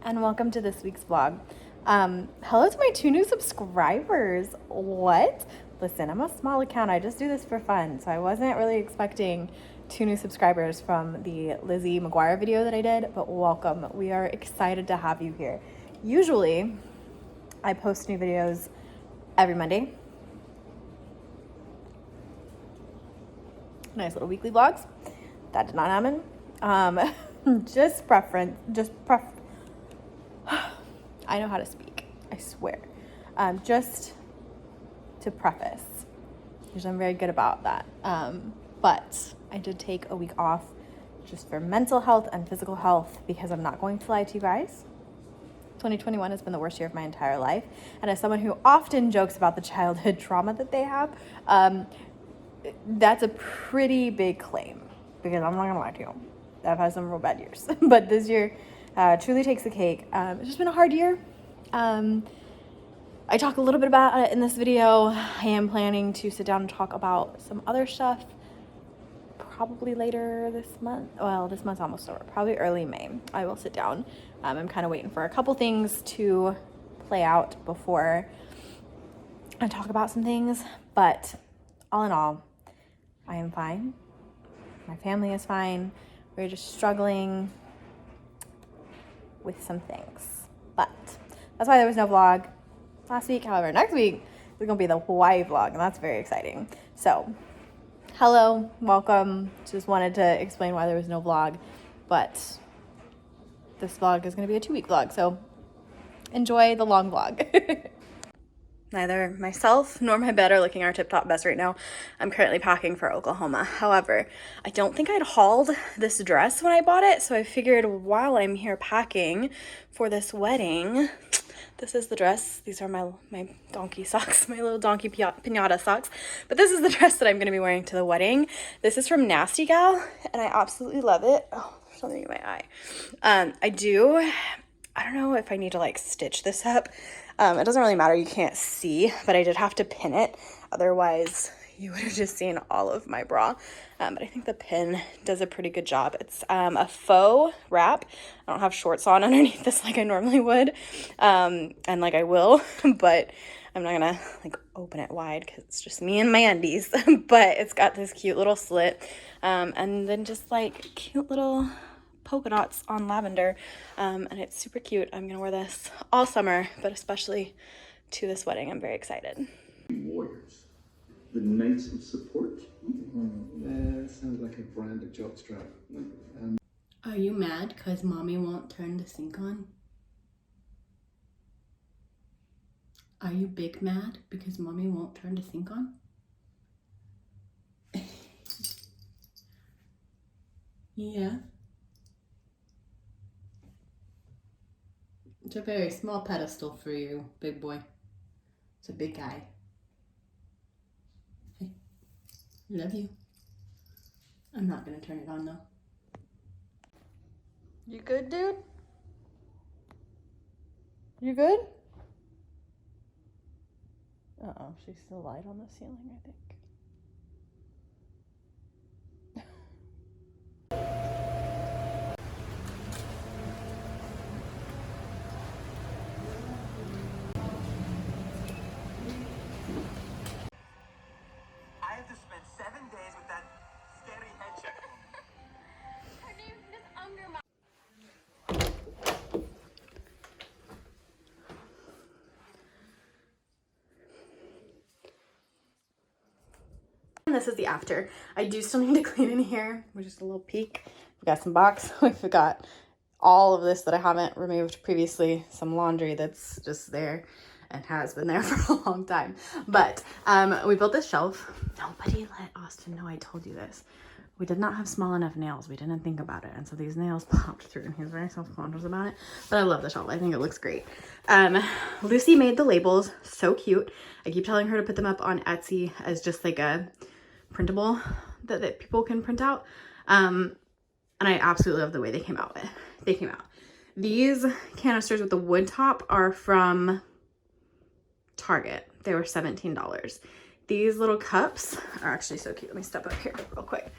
and welcome to this week's vlog. Hello to my 2 new subscribers. What? Listen, I'm a small account. I just do this for fun, so I wasn't really expecting 2 new subscribers from the Lizzie McGuire video that I did, but welcome. We are excited to have you here. Usually, I post new videos every Monday. Nice little weekly vlogs. That did not happen. I know how to speak, I swear. Just to preface, usually I'm very good about that. But I did take a week off just for mental health and physical health because I'm not going to lie to you guys. 2021 has been the worst year of my entire life. And as someone who often jokes about the childhood trauma that they have, that's a pretty big claim because I'm not gonna lie to you. I've had some real bad years, but this year truly takes the cake. It's just been a hard year. I talk a little bit about it in this video. I am planning to sit down and talk about some other stuff probably later this month. Well, this month's almost over, probably early May. I will sit down. I'm kind of waiting for a couple things to play out before I talk about some things, but all in all, I am fine. My family is fine. We're just struggling with some things, but that's why there was no vlog last week. However, next week is gonna be the Hawaii vlog, and that's very exciting. So hello, welcome. Just wanted to explain why there was no vlog, but this vlog is gonna be a 2-week vlog, so enjoy the long vlog. Neither myself nor my bed are looking our tip-top best right now. I'm currently packing for Oklahoma. However, I don't think I'd hauled this dress when I bought it, so I figured while I'm here packing for this wedding, this is the dress. These are my donkey socks, my little donkey piñata socks. But this is the dress that I'm going to be wearing to the wedding. This is from Nasty Gal, and I absolutely love it. Oh, there's something in my eye. I don't know if I need to like stitch this up. It doesn't really matter, you can't see, but I did have to pin it. Otherwise, you would have just seen all of my bra. But I think the pin does a pretty good job. It's a faux wrap. I don't have shorts on underneath this like I normally would, and like I will, but I'm not gonna like open it wide because it's just me and my undies. But it's got this cute little slit, and then just like cute little polka dots on lavender, and it's super cute. I'm gonna wear this all summer, but especially to this wedding. I'm very excited. Warriors, the Knights of Support. That sounds like a brand of jockstrap. Are you mad because mommy won't turn the sink on? Are you big mad because mommy won't turn the sink on? Yeah. It's a very small pedestal for you, big boy. It's a big guy. Hey, love you. I'm not gonna turn it on though. You good, dude? You good? Uh-oh, she's still light on the ceiling, I think. I have to spend 7 days with that scary head check woman. Her name's Miss Ungerman. This is the after. I do still need to clean in here. We're just a little peek. We got some box. We've got all of this that I haven't removed previously. Some laundry that's just there and has been there for a long time. But we built this shelf. Nobody let Austin know I told you this. We did not have small enough nails. We didn't think about it. And so these nails popped through and he was very self-conscious about it. But I love the shelf. I think it looks great. Lucy made the labels. So cute. I keep telling her to put them up on Etsy as just like a printable that people can print out. And I absolutely love the way they came out. These canisters with the wood top are from Target. They were $17. These little cups are actually so cute. Let me step up here real quick.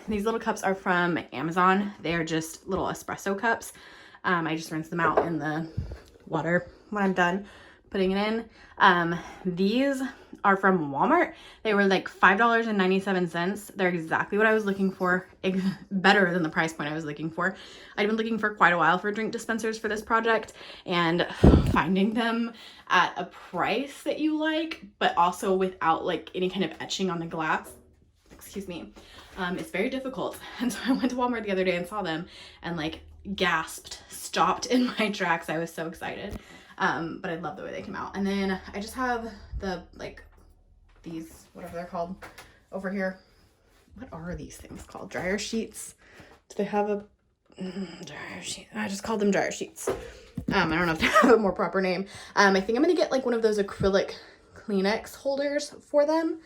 These little cups are from Amazon. They are just little espresso cups. I just rinse them out in the water when I'm done putting it in. These are from Walmart. They were like $5.97. They're exactly what I was looking for, better than the price point I was looking for. I'd been looking for quite a while for drink dispensers for this project, and finding them at a price that you like, but also without like any kind of etching on the glass, excuse me, it's very difficult. And so I went to Walmart the other day and saw them and like gasped, stopped in my tracks. I was so excited. But I love the way they came out. And then I just have the, like, these, whatever they're called, over here. What are these things called? Dryer sheets? Do they have a dryer sheet? I just called them dryer sheets. I don't know if they have a more proper name. I think I'm gonna get like one of those acrylic Kleenex holders for them.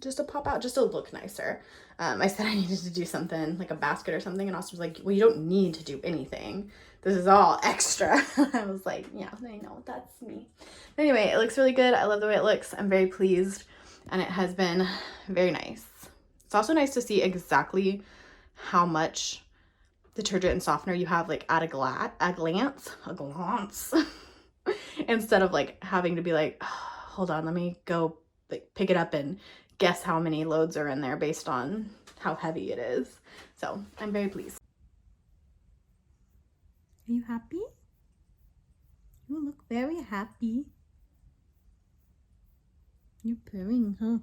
Just to pop out, just to look nicer. I said I needed to do something like a basket or something, and Austin was like, well, you don't need to do anything. This is all extra. I was like, yeah, I know, that's me. Anyway, it looks really good. I love the way it looks. I'm very pleased, and it has been very nice. It's also nice to see exactly how much detergent and softener you have like at a glance, instead of like having to be like, oh, hold on, let me go like pick it up and guess how many loads are in there based on how heavy it is. So I'm very pleased. Are you happy? You look very happy. You're purring, huh?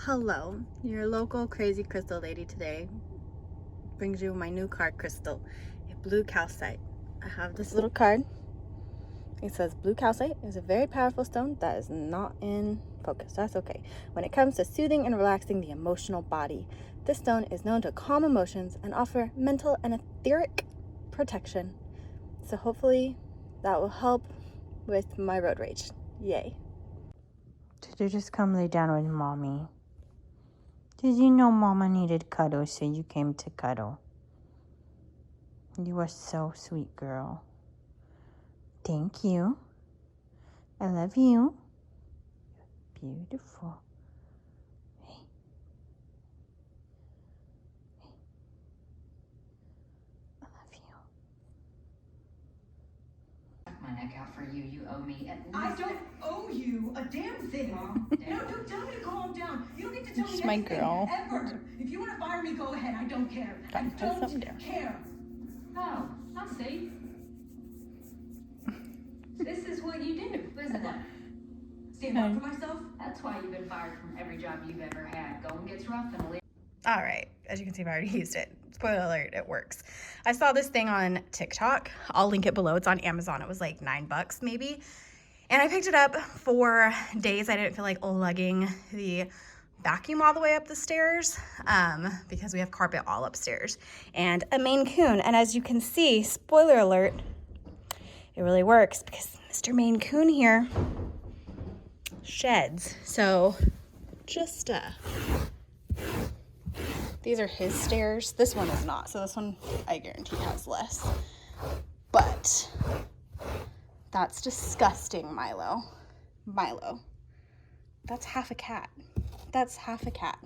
Hello, your local crazy crystal lady today brings you my new card crystal, a blue calcite. I have this little card. It says blue calcite is a very powerful stone that is not in focus. That's okay. When it comes to soothing and relaxing the emotional body, this stone is known to calm emotions and offer mental and etheric protection. So hopefully that will help with my road rage. Yay. Did you just come lay down with mommy? Did you know mama needed cuddles, so you came to cuddle? You are so sweet, girl. Thank you. I love you. Beautiful. Hey. Hey. I love you. My neck out for you. You owe me at least. I don't owe you a damn thing. Mom, No, tell me to calm down. You don't need to tell She's me my anything, girl. ever. If you want to fire me, go ahead. I don't care. I Gotta put something don't down. care. Oh, I see. This is what you do, isn't it? Stand up for myself. That's why you've been fired from every job you've ever had. Going gets rough and leave. All right, as you can see, I've already used it. Spoiler alert, it works. I saw this thing on TikTok. I'll link it below. It's on Amazon. It was like $9 maybe. And I picked it up for days. I didn't feel like lugging the vacuum all the way up the stairs because we have carpet all upstairs and a Maine Coon. And as you can see, spoiler alert, it really works because Mr. Maine Coon here sheds. So just these are his stairs. This one is not. So this one I guarantee has less. But that's disgusting, Milo. Milo. That's half a cat. That's half a cat.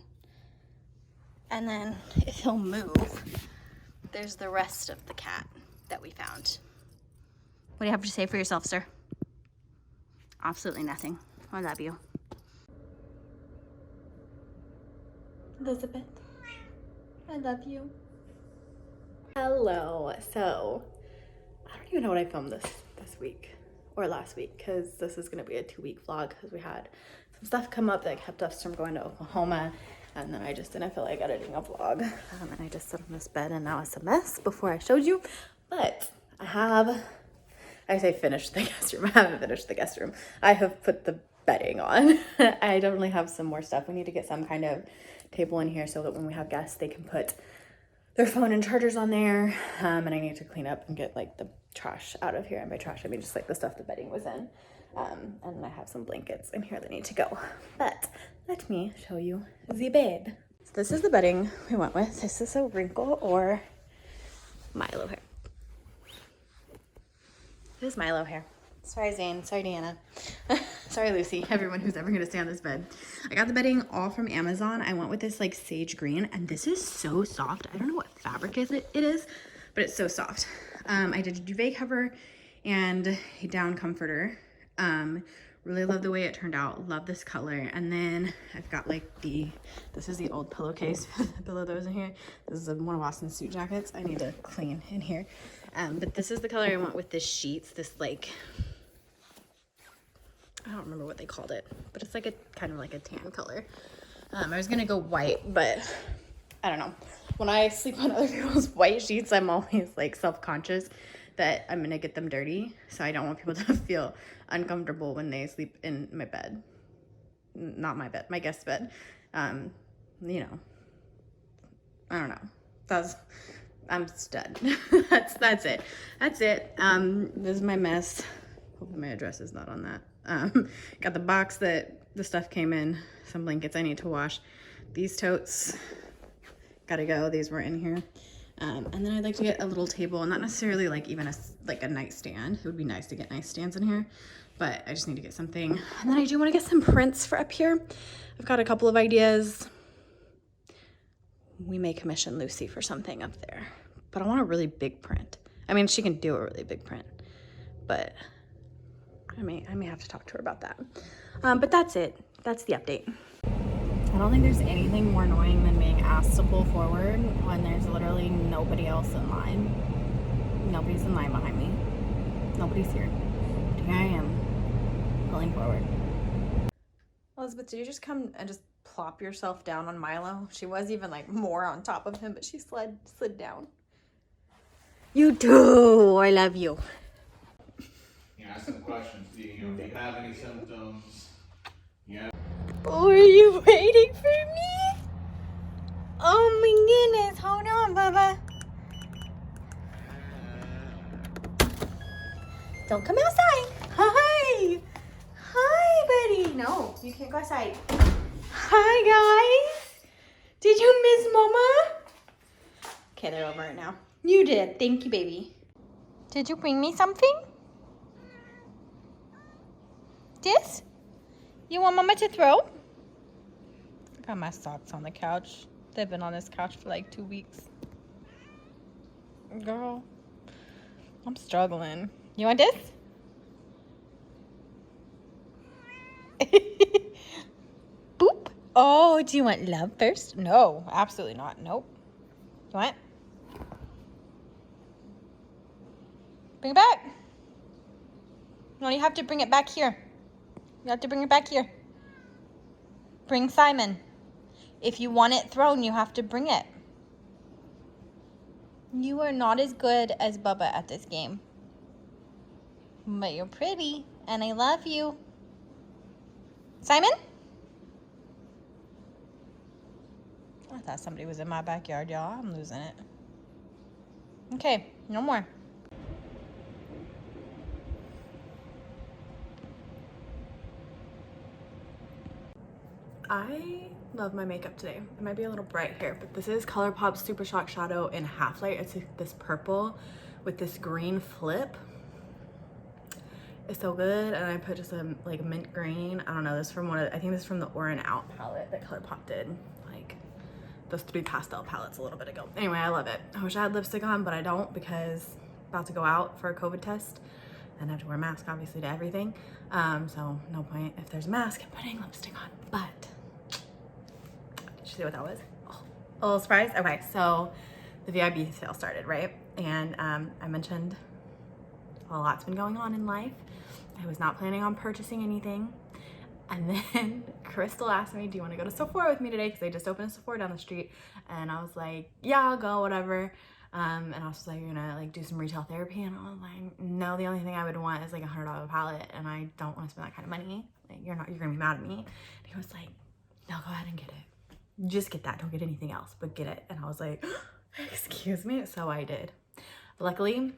And then if he'll move, there's the rest of the cat that we found. What do you have to say for yourself, sir? Absolutely nothing. I love you. Elizabeth, I love you. Hello. So, I don't even know what I filmed this week or last week because this is going to be a 2-week vlog because we had some stuff come up that kept us from going to Oklahoma, and then I just didn't feel like editing a vlog, and I just sat on this bed and now it's a mess before I showed you. But I say finished the guest room. I haven't finished the guest room. I have put the bedding on. I definitely have some more stuff. We need to get some kind of table in here so that when we have guests they can put their phone and chargers on there, and I need to clean up and get like the trash out of here. And by trash I mean just like the stuff the bedding was in, and I have some blankets in here that need to go. But let me show you the bed. So this is the bedding we went with. This is a Wrinkle or Milo hair. It is Milo hair. Sorry, Zane. Sorry, Deanna. Sorry, Lucy. Everyone who's ever gonna stay on this bed. I got the bedding all from Amazon. I went with this like sage green, and this is so soft. I don't know what fabric it is, but it's so soft. I did a duvet cover and a down comforter. Really love the way it turned out. Love this color. And then I've got like this is the old pillowcase for the pillow that was in here. This is one of Austin's suit jackets. I need to clean in here. But this is the color I went with this sheets. This like, I don't remember what they called it, but it's like a kind of like a tan color. I was gonna go white, but I don't know. When I sleep on other people's white sheets, I'm always like self-conscious that I'm gonna get them dirty. So I don't want people to feel uncomfortable when they sleep in my bed. Not my bed, my guest bed. You know, I don't know. I'm stud. That's it. This is my mess. Hopefully my address is not on that. Got the box that the stuff came in, some blankets I need to wash. These totes gotta go. These were in here. And then I'd like to get a little table, not necessarily like even a nightstand. It would be nice to get nightstands in here, but I just need to get something. And then I do want to get some prints for up here. I've got a couple of ideas. We may commission Lucy for something up there, but I want a really big print. I mean, she can do a really big print, but I may have to talk to her about that. But that's it. That's the update. I don't think there's anything more annoying than being asked to pull forward when there's literally nobody else in line. Nobody's in line behind me. Nobody's here. But here I am, pulling forward. Elizabeth, did you just come and just plop yourself down on Milo? She was even like more on top of him, but she slid down. You do. I love you. You ask them questions. Do you have any symptoms? Yeah. Oh, are you waiting for me? Oh my goodness. Hold on, Bubba. Don't come outside. Hi. Hi, buddy. No, you can't go outside. Hi, guys. Did you miss Mama? Okay, they're over it now. You did. Thank you, baby. Did you bring me something? This? You want Mama to throw? I got my socks on the couch. They've been on this couch for like 2 weeks. Girl, I'm struggling. You want this? Boop. Oh, do you want love first? No, absolutely not. Nope. You want? Bring it back. No, you have to bring it back here. You have to bring it back here. Bring Simon. If you want it thrown, you have to bring it. You are not as good as Bubba at this game. But you're pretty, and I love you. Simon? I thought somebody was in my backyard, y'all. I'm losing it. Okay, no more. I love my makeup today. It might be a little bright here, but this is ColourPop Super Shock Shadow in Half Light. It's this purple with this green flip. It's so good. And I put just a like mint green. I don't know, this is from I think this is from the Orin Out palette that ColourPop did. Like those 3 pastel palettes a little bit ago. Anyway, I love it. I wish I had lipstick on, but I don't because I'm about to go out for a COVID test and I have to wear a mask obviously to everything. So no point if there's a mask in putting lipstick on, but did you see what that was? Oh, a little surprise? Okay, so the VIB sale started, right? And I mentioned a lot's been going on in life. I was not planning on purchasing anything. And then Crystal asked me, do you want to go to Sephora with me today? Because they just opened a Sephora down the street. And I was like, yeah, I'll go, whatever. And I was like, you're gonna like do some retail therapy? And I was like, no, the only thing I would want is like $100 palette. And I don't want to spend that kind of money. Like, you're gonna be mad at me. And he was like, no, go ahead and get it. Just get that, don't get anything else, but get it. And I was like, excuse me. So I did. Luckily,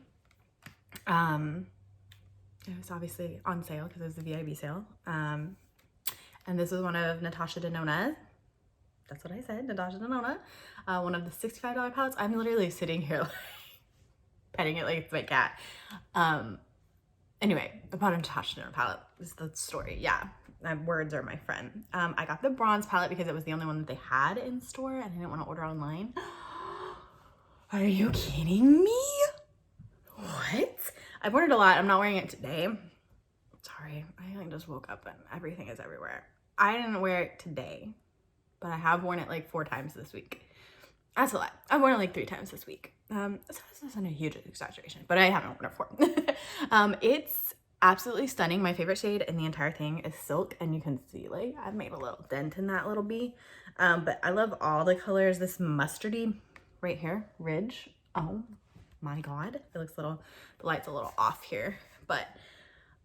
it was obviously on sale because it was the VIB sale. And this was one of Natasha Denona's. That's what I said, Natasha Denona. One of the $65 palettes. I'm literally sitting here like petting it like it's my cat. And Anyway, I bought a Natasha Denona palette. This is the story. Yeah, my words are my friend. I got the bronze palette because it was the only one that they had in store and I didn't want to order online. Are you kidding me? What? I've ordered a lot. I'm not wearing it today. Sorry, I just woke up and everything is everywhere. I didn't wear it today, but I have worn it like 4 times this week. That's a lot. I've worn it like 3 times this week. So this isn't a huge exaggeration, but I haven't worn it 4. It's absolutely stunning. My favorite shade in the entire thing is Silk, and you can see like I've made a little dent in that little bee. But I love all the colors. This mustardy right here, Ridge. Oh my god, it looks a little, the light's a little off here, but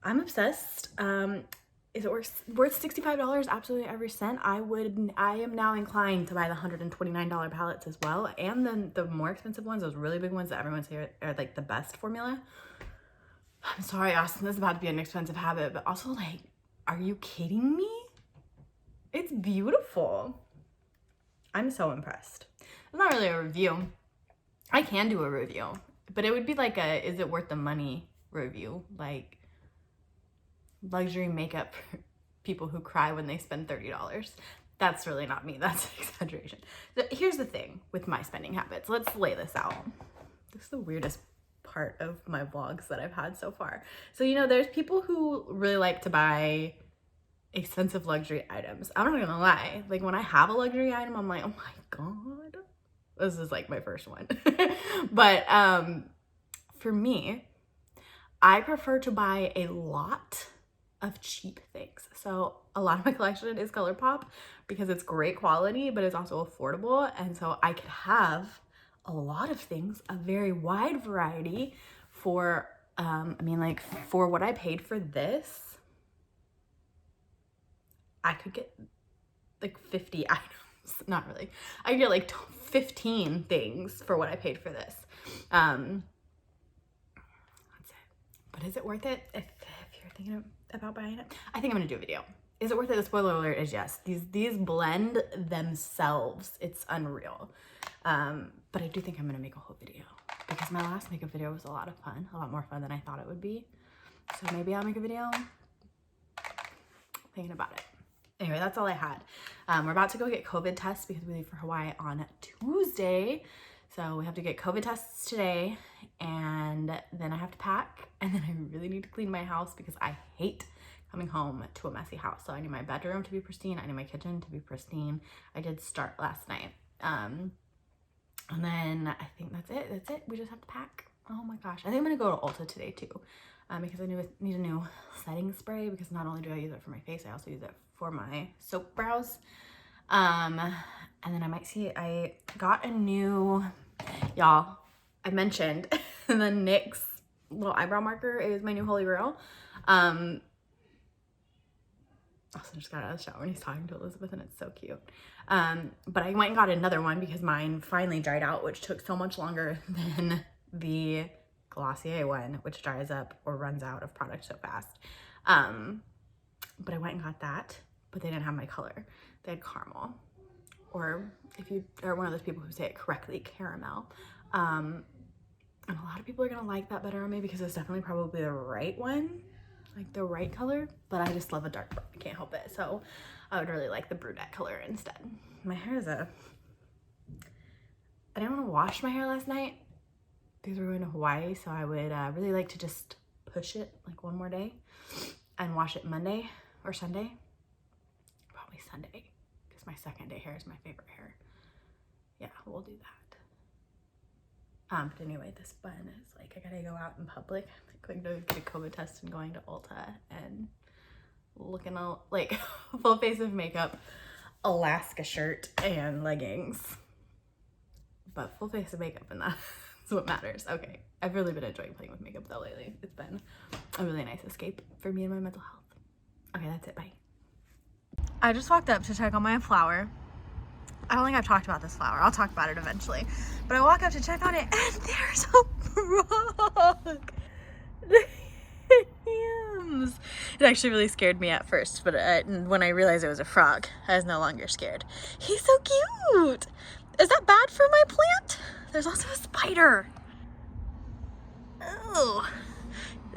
I'm obsessed. Is it worth $65? Absolutely every cent. I am now inclined to buy the $129 palettes as well, and then the more expensive ones, those really big ones that everyone's here are like the best formula. I'm sorry, Austin, this is about to be an expensive habit, but also like, are you kidding me? It's beautiful. I'm so impressed. It's not really a review. I can do a review, but it would be like a, is it worth the money review? Like, luxury makeup for people who cry when they spend $30. That's really not me. That's an exaggeration. So here's the thing with my spending habits. Let's lay this out. This is the weirdest part of my vlogs that I've had so far. So, you know, there's people who really like to buy expensive luxury items. I'm not gonna lie. Like when I have a luxury item, I'm like, oh my God, this is like my first one. But for me, I prefer to buy a lot of cheap things. So a lot of my collection is ColourPop because it's great quality, but it's also affordable. And so I could have a lot of things, a very wide variety for, I mean, like for what I paid for this, I could get like 50 items. Not really. I could get like 15 things for what I paid for this. That's it. But is it worth it? If you're thinking about buying it, I think I'm gonna do a video. Is it worth it? The spoiler alert is yes. These blend themselves. It's unreal. But I do think I'm gonna make a whole video because my last makeup video was a lot of fun, a lot more fun than I thought it would be. So maybe I'll make a video. Thinking about it. Anyway, that's all I had. We're about to go get COVID tests because we leave for Hawaii on Tuesday. So we have to get COVID tests today, and then I have to pack, and then I really need to clean my house because I hate coming home to a messy house. So I need my bedroom to be pristine. I need my kitchen to be pristine. I did start last night. And then I think that's it. That's it. We just have to pack. Oh my gosh. I think I'm going to go to Ulta today too, because I need a new setting spray because not only do I use it for my face, I also use it for my soap brows. And then I might see, I got a new, y'all, I mentioned the NYX little eyebrow marker is my new holy grail. Also just got out of the shower and he's talking to Elizabeth and it's so cute. But I went and got another one because mine finally dried out, which took so much longer than the Glossier one, which dries up or runs out of product so fast. But I went and got that, but they didn't have my color. They had caramel, or if you are one of those people who say it correctly, caramel. And a lot of people are gonna like that better on me because it's definitely probably the right one, like the right color, but I just love a dark brown. I can't help it. So I would really like the brunette color instead. My hair is I didn't want to wash my hair last night because we're going to Hawaii, so I would really like to just push it like one more day and wash it Monday or Sunday. Probably Sunday because my second day hair is my favorite hair. Yeah, we'll do that. But anyway, this bun is like, I gotta go out in public. I'm going to get a COVID test and going to Ulta and looking all like full face of makeup, Alaska shirt and leggings, but full face of makeup, and that's what matters. Okay, I've really been enjoying playing with makeup though lately. It's been a really nice escape for me and my mental health. Okay, that's it, bye. I just walked up to check on my flower. I don't think I've talked about this flower. I'll talk about it eventually. But I walk up to check on it and there's a frog. It actually really scared me at first, but when I realized it was a frog, I was no longer scared. He's so cute. Is that bad for my plant? There's also a spider. Oh,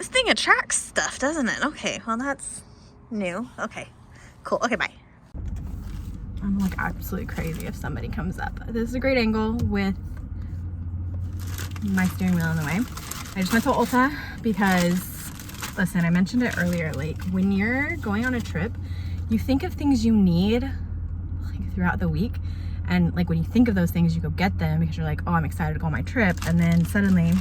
This thing attracts stuff, doesn't it? Okay, well that's new. Okay, cool. Okay, bye. I'm like absolutely crazy if somebody comes up. This is a great angle with my steering wheel in the way. I just went to Ulta because, listen, I mentioned it earlier, like when you're going on a trip, you think of things you need like throughout the week. And like when you think of those things, you go get them because you're like, oh, I'm excited to go on my trip. And then suddenly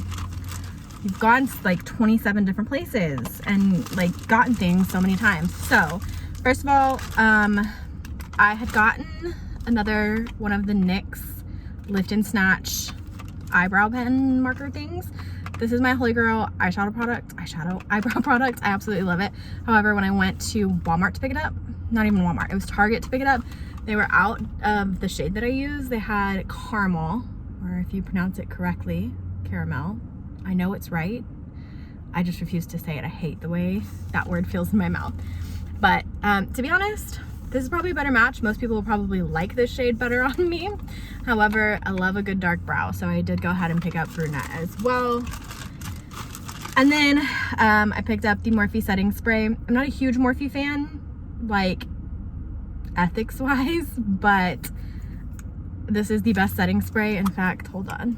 you've gone like 27 different places and like gotten things so many times. So first of all, I had gotten another one of the NYX Lift and Snatch eyebrow pen marker things. This is my Holy Grail eyebrow product. I absolutely love it. However, when I went to Walmart to pick it up, not even Walmart, it was Target to pick it up, they were out of the shade that I use. They had caramel, or if you pronounce it correctly, caramel. I know it's right. I just refuse to say it. I hate the way that word feels in my mouth. But to be honest, this is probably a better match. Most people will probably like this shade better on me. However, I love a good dark brow, so I did go ahead and pick up brunette as well. And then I picked up the Morphe setting spray. I'm not a huge Morphe fan, like ethics wise, but this is the best setting spray. In fact, hold on.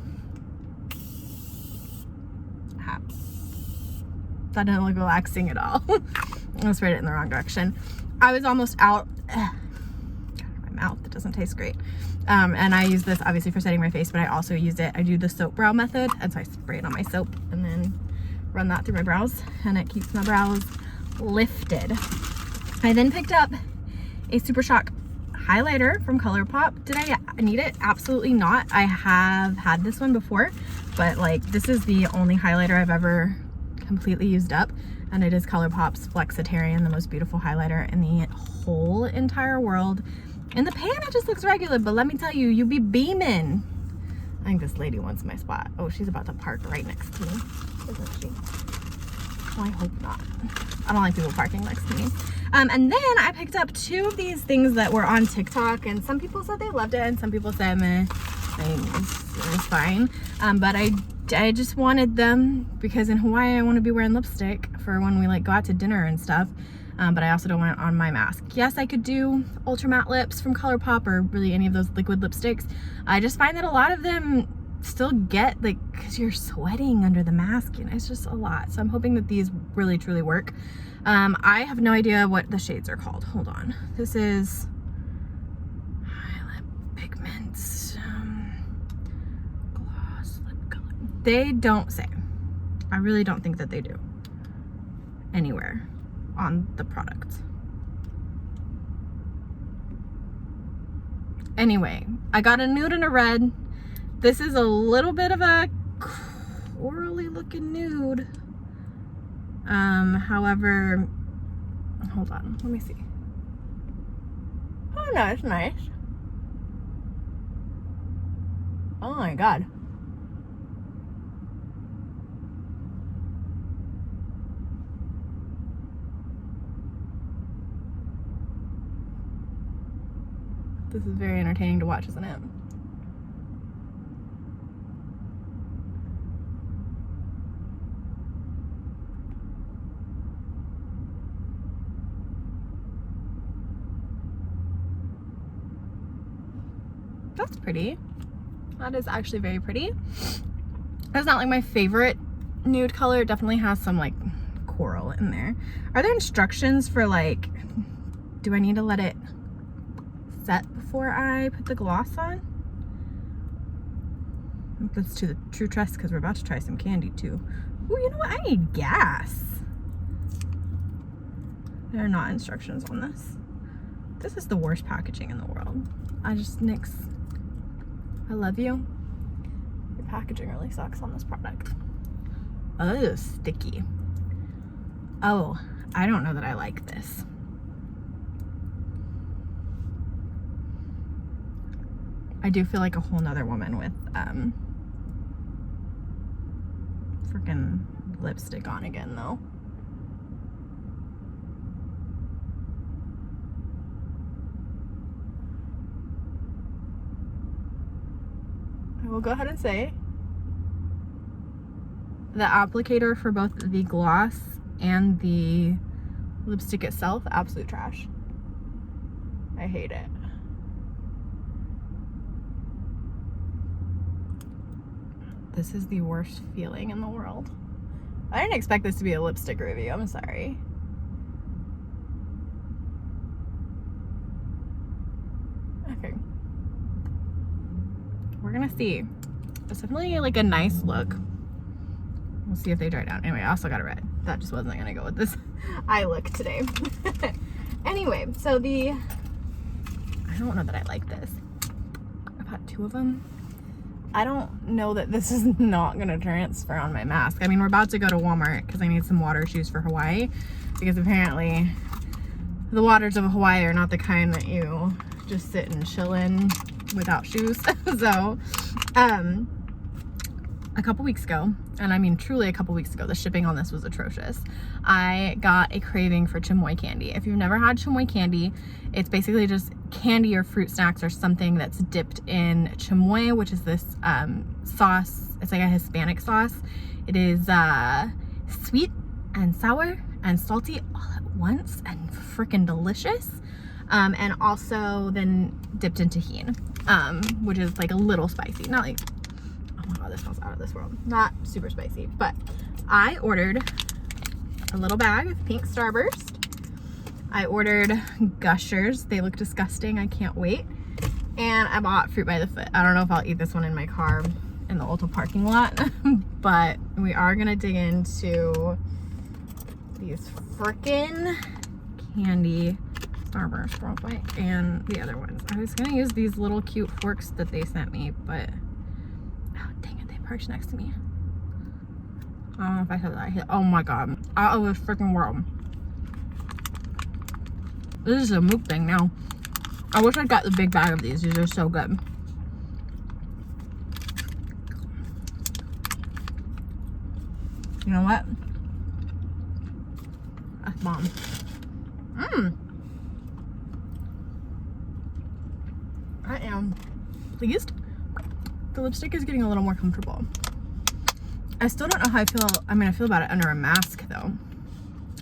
That didn't look relaxing at all. I sprayed it in the wrong direction. I was almost out. My mouth, it doesn't taste great. And I use this obviously for setting my face, but I also use it, I do the soap brow method, and so I spray it on my soap and then run that through my brows, and it keeps my brows lifted. I then picked up a Super Shock highlighter from ColourPop. Did I need it? Absolutely not. I have had this one before, but like this is the only highlighter I've ever completely used up, and it is ColourPop's Flexitarian, the most beautiful highlighter in the whole entire world. In the pan it just looks regular, but let me tell you, you be beaming. I think this lady wants my spot. Oh, she's about to park right next to me, isn't she? Well, I hope not. I don't like people parking next to me. And then I picked up two of these things that were on TikTok, and some people said they loved it and some people said meh, it's fine. But I just wanted them because in Hawaii I want to be wearing lipstick for when we like go out to dinner and stuff. But I also don't want it on my mask. Yes, I could do Ultra Matte Lips from ColourPop or really any of those liquid lipsticks. I just find that a lot of them still get like, because you're sweating under the mask, you know, it's just a lot. So I'm hoping that these really truly work. I have no idea what the shades are called. Hold on. This is Highlight Pigments Gloss Lip Color. They don't say. I really don't think that they do anywhere on the product. Anyway, I got a nude and a red. This is a little bit of a corally looking nude. However, hold on, let me see. Oh no, it's nice. Oh my god. This is very entertaining to watch, isn't it? That's pretty. That is actually very pretty. It's not like my favorite nude color. It definitely has some like coral in there. Are there instructions for like, do I need to let it set before I put the gloss on? Let's do the True Trust because we're about to try some candy too. Oh, you know what? I need gas. There are not instructions on this. This is the worst packaging in the world. NYX, I love you. Your packaging really sucks on this product. Oh, sticky. Oh, I don't know that I like this. I do feel like a whole nother woman with freaking lipstick on again though. I will go ahead and say the applicator for both the gloss and the lipstick itself, absolute trash. I hate it. This is the worst feeling in the world. I didn't expect this to be a lipstick review, I'm sorry. Okay. We're gonna see. It's definitely like a nice look. We'll see if they dry down. Anyway, I also got a red. That just wasn't gonna go with this eye look today. Anyway, so I don't know that I like this. I've had 2 of them. I don't know that this is not gonna transfer on my mask. I mean, we're about to go to Walmart because I need some water shoes for Hawaii, because apparently the waters of Hawaii are not the kind that you just sit and chill in without shoes. So, a couple weeks ago, and I mean truly a couple weeks ago, the shipping on this was atrocious. I got a craving for chamoy candy. If you've never had chamoy candy, it's basically just candy or fruit snacks or something that's dipped in chamoy, which is this sauce. It's like a Hispanic sauce. It is sweet and sour and salty all at once and freaking delicious. And also then dipped in tahini, which is like a little spicy, not like, oh my god, this smells out of this world. Not super spicy, but I ordered a little bag of pink Starburst. I ordered Gushers. They look disgusting. I can't wait. And I bought Fruit by the Foot. I don't know if I'll eat this one in my car in the Ulta parking lot, but we are gonna dig into these frickin' candy Starburst real quick and the other ones. I was gonna use these little cute forks that they sent me, but oh dang it, they parked next to me. I don't know if I said that. I hit, oh my god, out of this freaking world. This is a mukbang now. I wish I'd got the big bag of these. These are so good. You know what? That's bomb. I am pleased. The lipstick is getting a little more comfortable. I still don't know how I feel. I mean, I feel about it under a mask though.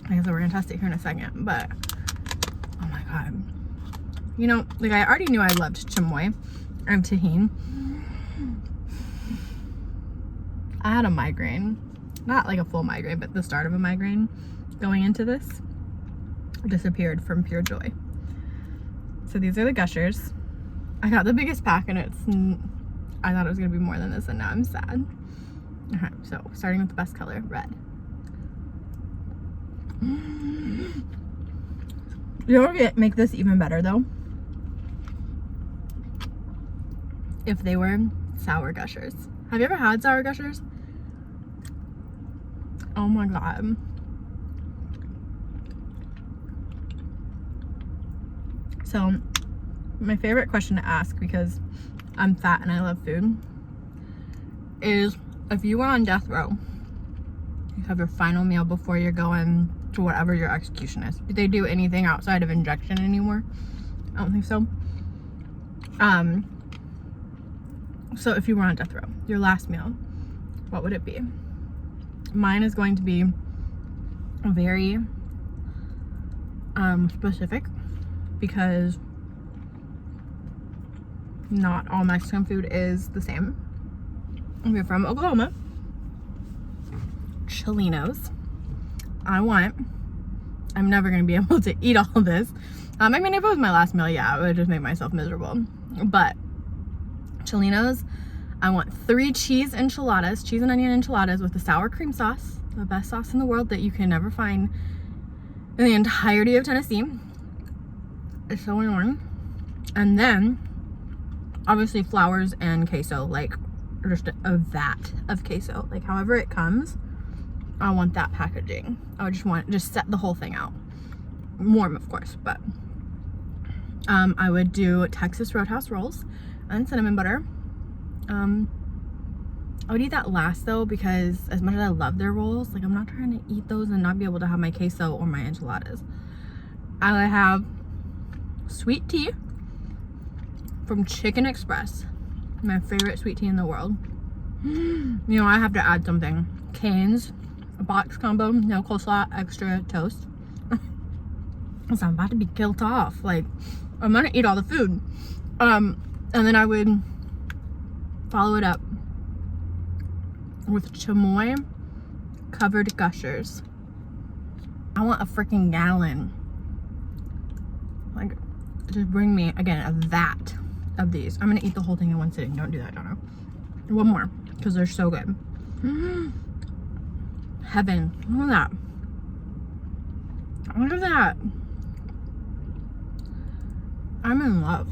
I guess we're gonna test it here in a second, but oh my god. You know, like I already knew I loved chamoy and tahini. I had a migraine. Not like a full migraine, but the start of a migraine going into this. Disappeared from pure joy. So these are the Gushers. I got the biggest pack and I thought it was gonna be more than this and now I'm sad. Okay, so starting with the best color, red. You know what would make this even better though? If they were sour Gushers. Have you ever had sour Gushers? Oh my god. So, my favorite question to ask, because I'm fat and I love food, is if you were on death row, you have your final meal before you're going to whatever your execution is. Do they do anything outside of injection anymore? I don't think so. So if you were on death row, your last meal, what would it be? Mine is going to be very specific, because not all Mexican food is the same. We're from Oklahoma. Cholinos. I'm never gonna be able to eat all of this. I mean, if it was my last meal, yeah, I would just make myself miserable. But Cholinos, I want 3 cheese enchiladas, cheese and onion enchiladas with the sour cream sauce, the best sauce in the world that you can never find in the entirety of Tennessee. It's so annoying. And then, obviously, flowers and queso, like just a vat of queso, like however it comes. I want that packaging. I would just set the whole thing out. Warm, of course, but I would do Texas Roadhouse rolls and cinnamon butter. I would eat that last though, because as much as I love their rolls, like I'm not trying to eat those and not be able to have my queso or my enchiladas. I would have sweet tea from Chicken Express, my favorite sweet tea in the world. You know, I have to add something Cane's, a box combo, no coleslaw, extra toast. So I'm about to be killed off. Like, I'm gonna eat all the food. And then I would follow it up with chamoy covered Gushers. I want a freaking gallon. Like, just bring me, again, a vat of these. I'm gonna eat the whole thing in one sitting. Don't do that, Donna. One more, because they're so good. Heaven. Look at that. Look at that. I'm in love.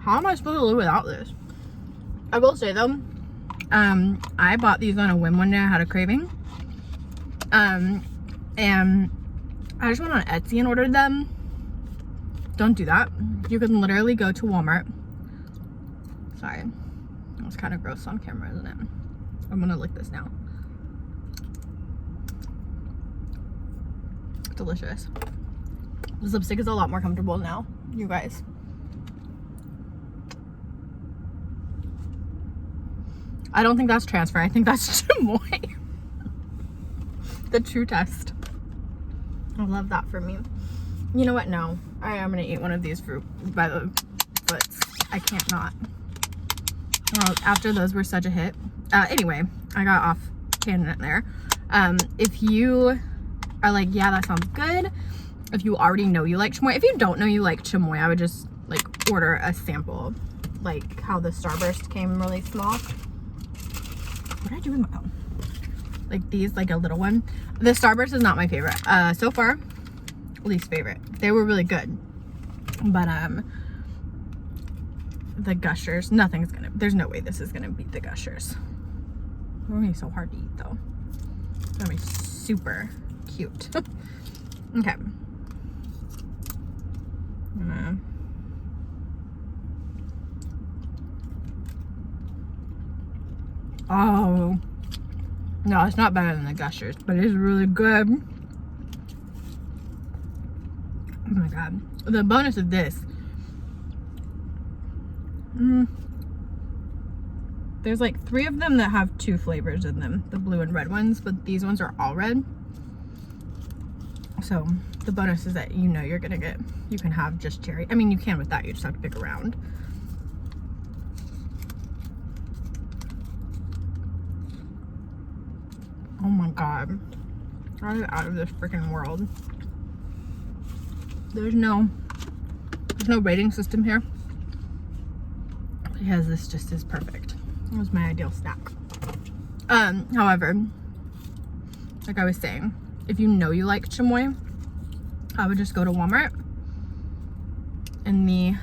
How am I supposed to live without this? I will say though, I bought these on a whim one day. I had a craving. And I just went on Etsy and ordered them. Don't do that. You can literally go to Walmart. Sorry. It was kind of gross on camera, isn't it? I'm gonna lick this now. Delicious. This lipstick is a lot more comfortable now, you guys. I don't think that's transfer. I think that's chamoy. The true test. I love that for me. You know what? No. I am gonna eat one of these fruit by the foots. I can't not. Well, after those were such a hit. Anyway, I got off tangent there. If you are like, yeah, that sounds good. If you already know you like chamoy. If you don't know you like chamoy, I would just like order a sample. Like how the Starburst came really small. What did I do with my phone? Like these, like a little one. The Starburst is not my favorite. So far, least favorite. They were really good. But the Gushers, there's no way this is gonna beat the Gushers. They're gonna be so hard to eat though. It's gonna be super cute. Okay. Oh no, it's not better than the Gushers, but it's really good. Oh my god. The bonus of this, there's like 3 of them that have 2 flavors in them, the blue and red ones, but these ones are all red. So the bonus is that you know you're gonna get, you can have just cherry. I mean, you can with that, you just have to pick around. Oh my god. I'm out of this freaking world. There's no rating system here because this just is perfect. It was my ideal snack. However, like I was saying, if you know you like chamoy, I would just go to Walmart in the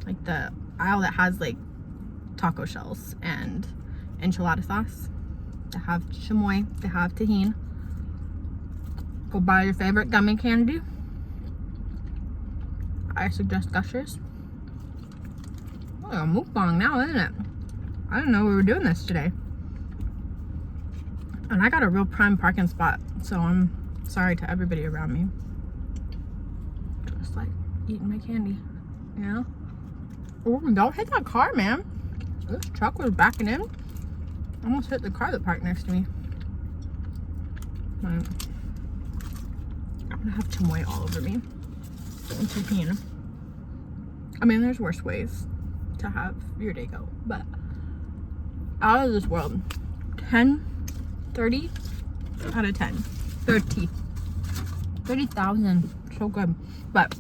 like the aisle that has like taco shells and enchilada sauce. They have chamoy, they have tahini. Go buy your favorite gummy candy. I suggest Gushers. Oh, a mukbang now, isn't it? I didn't know we were doing this today. And I got a real prime parking spot, so I'm sorry to everybody around me. Just like eating my candy, you know? Oh, don't hit that car, man. This truck was backing in. Almost hit the car that parked next to me. I'm gonna have chamoy all over me. And tahini. I mean, there's worse ways to have your day go, but out of this world. 10, 30 out of 10. 30,000. So good. But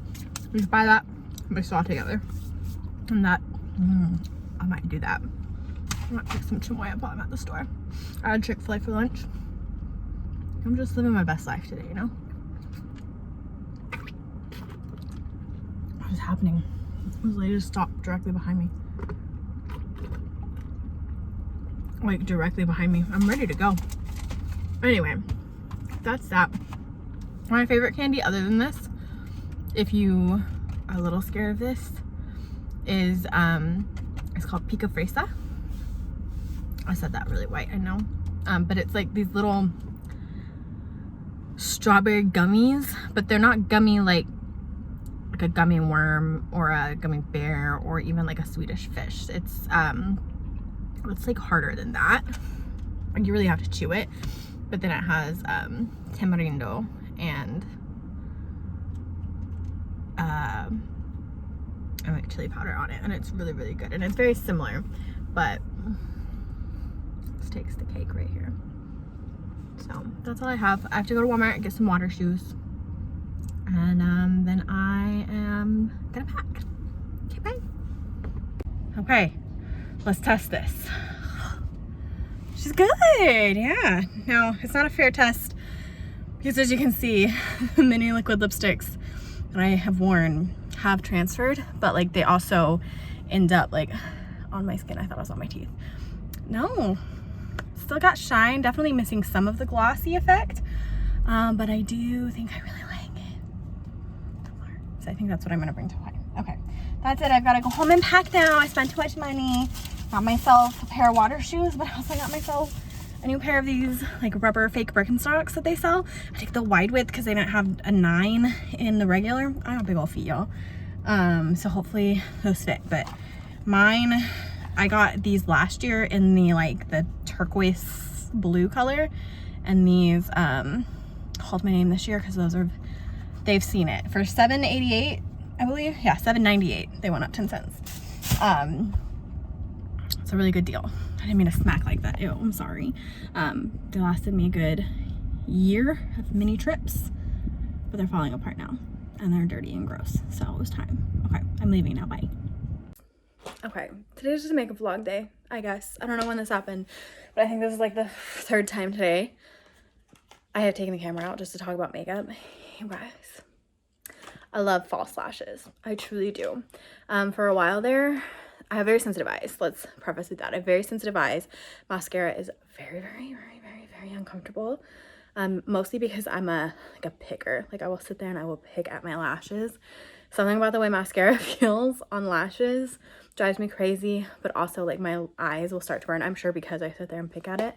we just buy that, mix it all together. And that, I might do that. I might pick some chamoy up while I'm at the store. I had Chick-fil-A for lunch. I'm just living my best life today, you know? What is happening? This lady just stopped directly behind me. Like, directly behind me. I'm ready to go. Anyway, that's that. My favorite candy, other than this, if you are a little scared of this, is, it's called Pica Fresa. I said that really white, I know. But it's like these little strawberry gummies, but they're not gummy like a gummy worm or a gummy bear or even like a Swedish fish. It's It's like harder than that. You really have to chew it. But then it has tamarindo and like chili powder on it, and it's really, really good. And it's very similar, but this takes the cake right here. So that's all I have. I have to go to Walmart and get some water shoes, and then I am gonna pack. Okay, bye. Okay, let's test this. She's good, yeah. Now, it's not a fair test because, as you can see, the mini liquid lipsticks that I have worn have transferred, but like they also end up like on my skin. I thought it was on my teeth. No, still got shine, definitely missing some of the glossy effect, but I do think I really like it. So I think that's what I'm gonna bring to Hawaii. Okay, that's it. I've got to go home and pack now. I spent too much money. Got myself a pair of water shoes, but I also got myself a new pair of these like rubber fake Birkenstocks that they sell. I take the wide width because they didn't have a 9 in the regular. I have big old feet, y'all. So hopefully those fit. But mine, I got these last year in the like the turquoise blue color, and these called my name this year because those are, they've seen it for $7.88, I believe. Yeah, $7.98. They went up 10 cents. It's a really good deal. I didn't mean to smack like that. Ew, I'm sorry. They lasted me a good year of mini trips, but they're falling apart now and they're dirty and gross. So it was time. Okay, I'm leaving now. Bye. Okay, today's just a makeup vlog day, I guess. I don't know when this happened, but I think this is like the 3rd time today I have taken the camera out just to talk about makeup. You guys, I love false lashes. I truly do. For a while there, I have very sensitive eyes. Let's preface with that. I have very sensitive eyes. Mascara is very, very, very, very, very uncomfortable. Mostly because I'm a picker. Like I will sit there and I will pick at my lashes. Something about the way mascara feels on lashes drives me crazy, but also like my eyes will start to burn, I'm sure, because I sit there and pick at it.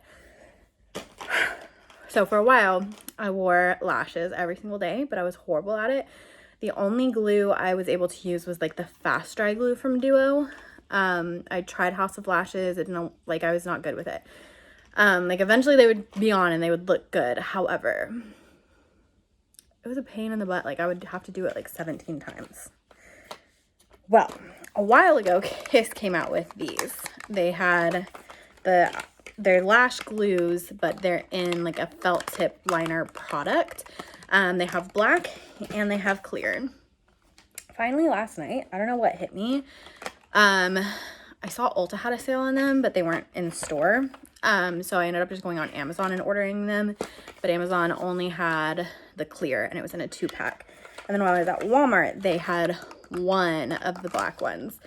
So for a while I wore lashes every single day, but I was horrible at it. The only glue I was able to use was like the fast dry glue from Duo. I tried House of Lashes. It didn't, like, I was not good with it. Like eventually they would be on and they would look good. However, it was a pain in the butt. Like I would have to do it like 17 times. Well, a while ago, Kiss came out with these. They had they're lash glues, but they're in like a felt tip liner product. They have black and they have clear. Finally last night, I don't know what hit me. I saw Ulta had a sale on them, but they weren't in store. So I ended up just going on Amazon and ordering them, but Amazon only had the clear and it was in a 2-pack. And then while I was at Walmart, they had one of the black ones.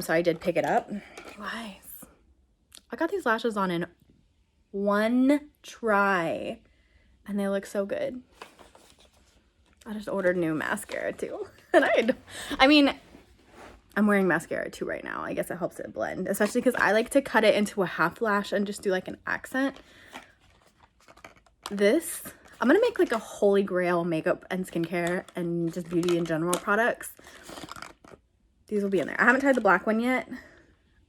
So I did pick it up. Guys, I got these lashes on in one try and they look so good. I just ordered new mascara too. And I mean, I'm wearing mascara too right now. I guess it helps it blend, especially because I like to cut it into a half lash and just do like an accent. This, I'm gonna make like a holy grail makeup and skincare and just beauty in general products. These will be in there. I haven't tried the black one yet.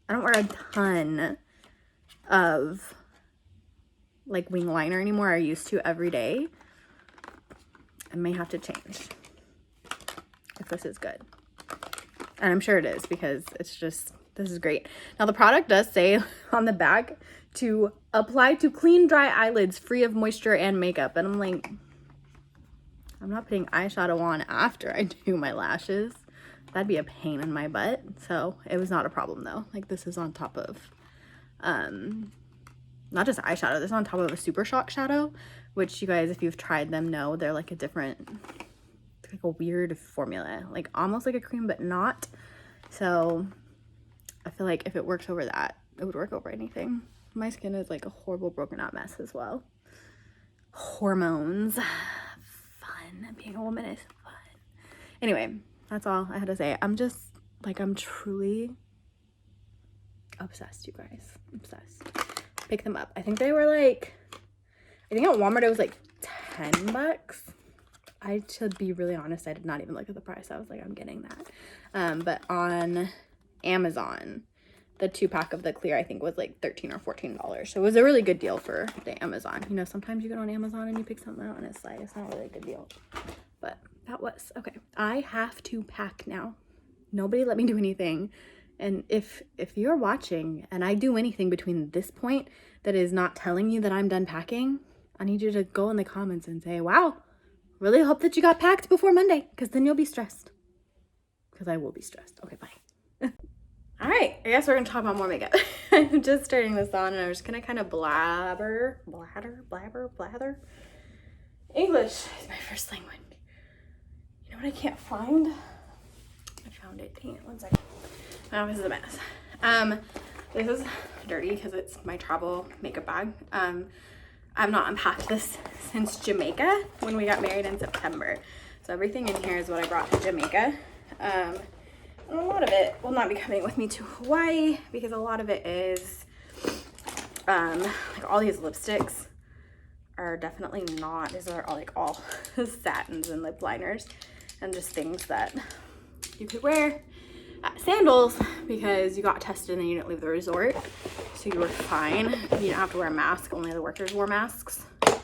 I don't wear a ton of like wing liner anymore. I used to every day. I may have to change if this is good. And I'm sure it is because it's just, this is great. Now the product does say on the back to apply to clean, dry eyelids free of moisture and makeup. And I'm like, I'm not putting eyeshadow on after I do my lashes. That'd be a pain in my butt. So it was not a problem though. Like this is on top of, not just eyeshadow, this is on top of a Super Shock shadow, which you guys, if you've tried them, know they're like a different, like a weird formula, like almost like a cream but not. So I feel like if it works over that, it would work over anything. My skin is like a horrible broken out mess as well. Hormones, fun, being a woman is fun. Anyway, that's all I had to say. I'm just like, I'm truly obsessed, you guys. Obsessed. Pick them up. I think they were like, I think at Walmart it was like $10. I should be really honest, I did not even look at the price. I was like, I'm getting that. But on Amazon, the 2-pack of the clear, I think, was like $13 or $14. So it was a really good deal for the Amazon. You know, sometimes you get on Amazon and you pick something out and it's like, it's not really a good deal. But that was, okay. I have to pack now. Nobody let me do anything. And if you're watching and I do anything between this point that is not telling you that I'm done packing, I need you to go in the comments and say, wow, really hope that you got packed before Monday, because then you'll be stressed. Because I will be stressed. Okay, bye. All right, I guess we're gonna talk about more makeup. I'm just starting this on and I'm just gonna kind of blather. English is my first language. You know what I can't find? I found it. Dang it, one second. My office is a mess. This is dirty because it's my travel makeup bag. I've not unpacked this since Jamaica when we got married in September. So everything in here is what I brought to Jamaica. And a lot of it will not be coming with me to Hawaii because a lot of it is, like all these lipsticks are definitely not, these are all like all satins and lip liners and just things that you could wear. Sandals because you got tested and you didn't leave the resort, so you were fine. You didn't have to wear a mask, only the workers wore masks. It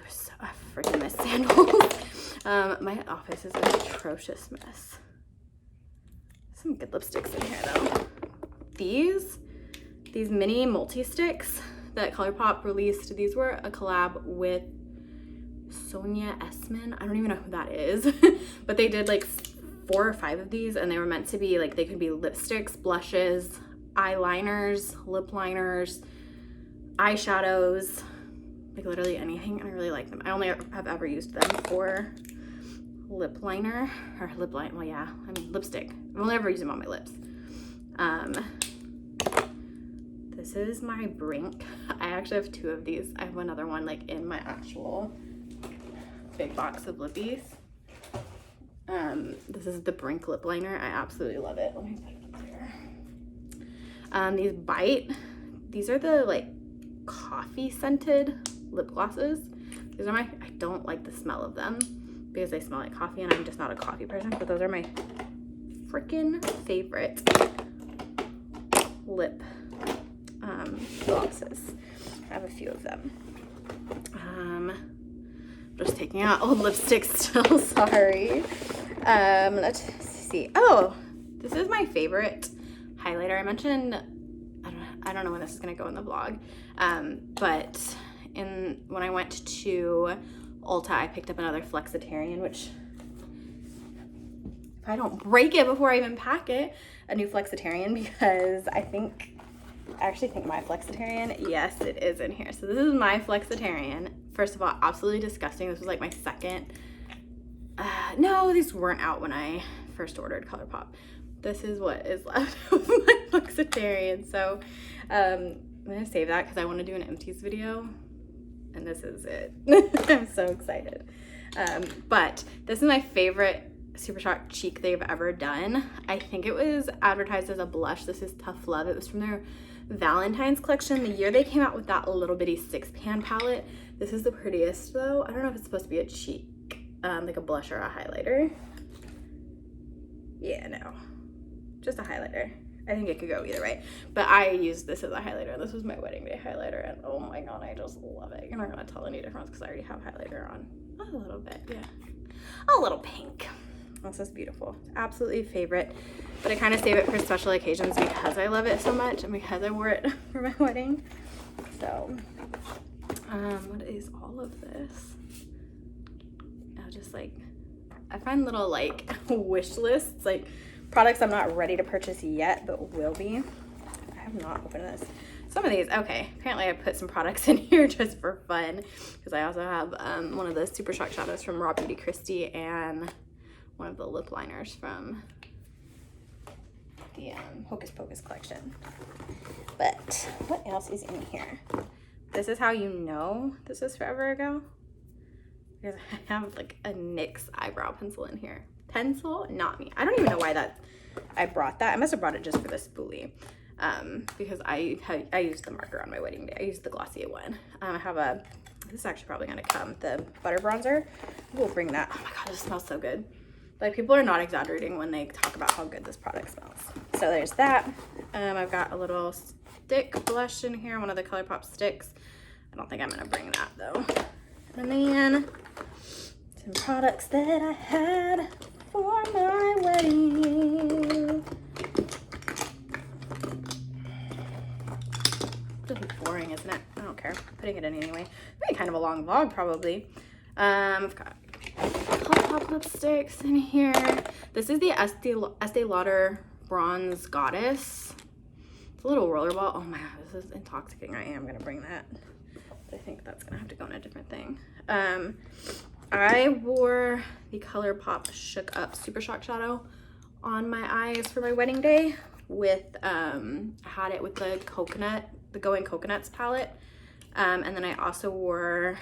was I freaking miss sandals. My office is an atrocious mess. Some good lipsticks in here though. These mini multi-sticks that ColourPop released, these were a collab with Sonia Essman. I don't even know who that is, but they did like 4 or 5 of these and they were meant to be like, they could be lipsticks, blushes, eyeliners, lip liners, eyeshadows, like literally anything. And I really like them. I only have ever used them for lip liner or lip line. Well, yeah, I mean lipstick. I've only ever used them on my lips. This is my Brink. I actually have 2 of these. I have another one like in my actual big box of lippies. This is the Brink lip liner. I absolutely love it. Let me put it up there. These Bite. These are the like coffee scented lip glosses. These are I don't like the smell of them because they smell like coffee and I'm just not a coffee person, but those are my freaking favorite lip glosses. I have a few of them. Just taking out old lipstick still, sorry. Let's see. Oh, this is my favorite highlighter. I mentioned, I don't know when this is gonna go in the vlog, but when I went to Ulta, I picked up another Flexitarian, which if I don't break it before I even pack it, a new Flexitarian, because I actually think my Flexitarian, yes, it is in here. So this is my Flexitarian. First of all, absolutely disgusting. This was like my second. No, these weren't out when I first ordered ColourPop. This is what is left of my Flexitarian. So I'm gonna save that because I want to do an empties video, and this is it. I'm so excited. But this is my favorite Super Shock cheek they've ever done. I think it was advertised as a blush. This is Tough Love. It was from their Valentine's collection, the year they came out with that little bitty 6-pan palette. This is the prettiest though. I don't know if it's supposed to be a cheek, like a blush or a highlighter. Yeah, no, just a highlighter. I think it could go either way, but I used this as a highlighter. This was my wedding day highlighter, and oh my god, I just love it. You're not gonna tell any difference because I already have highlighter on a little bit. Yeah, a little pink. This is beautiful. Absolutely favorite, but I kind of save it for special occasions because I love it so much and because I wore it for my wedding. So what is all of this? Just like, I find little like wish lists, like products I'm not ready to purchase yet but will be. I have not opened this. Some of these, okay, apparently I put some products in here just for fun because I also have one of the Super Shock shadows from Raw Beauty Kristi and one of the lip liners from the Hocus Pocus collection. But what else is in here? This is how you know this is forever ago, because I have like a NYX eyebrow pencil in here. Pencil, not me. I don't even know why I brought that. I must have brought it just for the spoolie, because I used the marker on my wedding day. I used the Glossier one. I have this is actually probably gonna come, the butter bronzer. We'll bring that. Oh my god, it smells so good. Like, people are not exaggerating when they talk about how good this product smells. So there's that. I've got a little stick blush in here, one of the ColourPop sticks. I don't think I'm gonna bring that though. And then some products that I had for my wedding. This is boring, isn't it? I don't care. I'm putting it in anyway. Maybe kind of a long vlog, probably. I've got ColourPop lipsticks in here. This is the Estee Lauder Bronze Goddess. It's a little rollerball. Oh my god, this is intoxicating. I am gonna bring that. But I think that's gonna have to go in a different thing. I wore the ColourPop Shook Up Super Shock Shadow on my eyes for my wedding day with, I had it with the Going Coconuts palette. And then I also wore,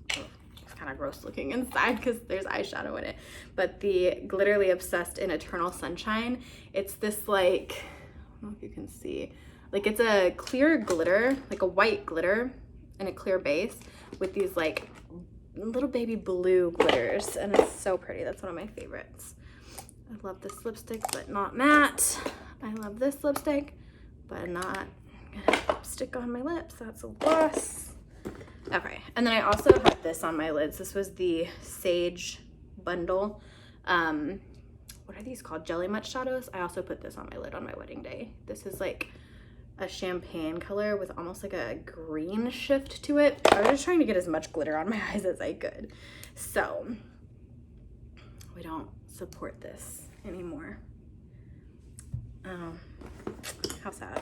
it's kind of gross looking inside because there's eyeshadow in it, but the Glitterly Obsessed in Eternal Sunshine. It's this, like, I don't know if you can see, like, it's a clear glitter, like a white glitter and a clear base with these like little baby blue glitters, and it's so pretty. That's one of my favorites. I love this lipstick, but not matte. I love this lipstick, but not gonna stick on my lips. That's a loss. Okay, and then I also have this on my lids. This was the Sage bundle. What are these called? Jelly Much shadows. I also put this on my lid on my wedding day. This is like a champagne color with almost like a green shift to it. I was just trying to get as much glitter on my eyes as I could. So we don't support this anymore. Oh, how sad.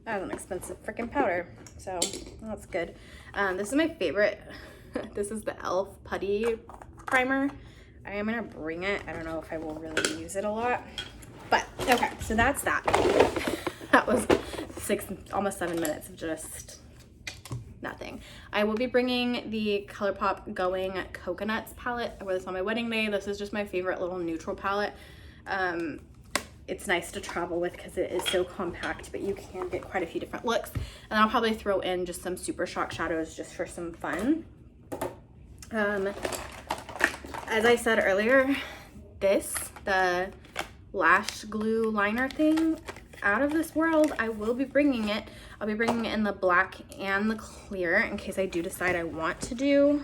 That was an expensive freaking powder, so that's good. This is my favorite. This is the e.l.f. Putty Primer. I am gonna bring it. I don't know if I will really use it a lot, but okay, so that's that. That was almost 7 minutes of just nothing. I will be bringing the ColourPop Going Coconuts palette. I wore this on my wedding day. This is just my favorite little neutral palette. It's nice to travel with because it is so compact, but you can get quite a few different looks. And I'll probably throw in just some Super Shock shadows just for some fun. As I said earlier, the lash glue liner thing, out of this world. I will be bringing it. I'll be bringing it in the black and the clear in case I do decide I want to do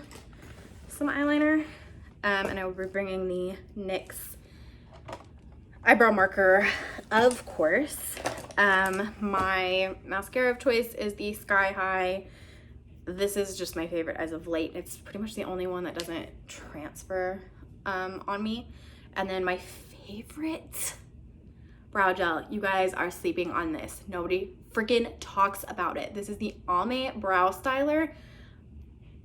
some eyeliner. And I will be bringing the NYX eyebrow marker, of course. My mascara of choice is the Sky High. This is just my favorite as of late. It's pretty much the only one that doesn't transfer on me. And then my favorite brow gel. You guys are sleeping on this. Nobody freaking talks about it. This is the Almay Brow Styler.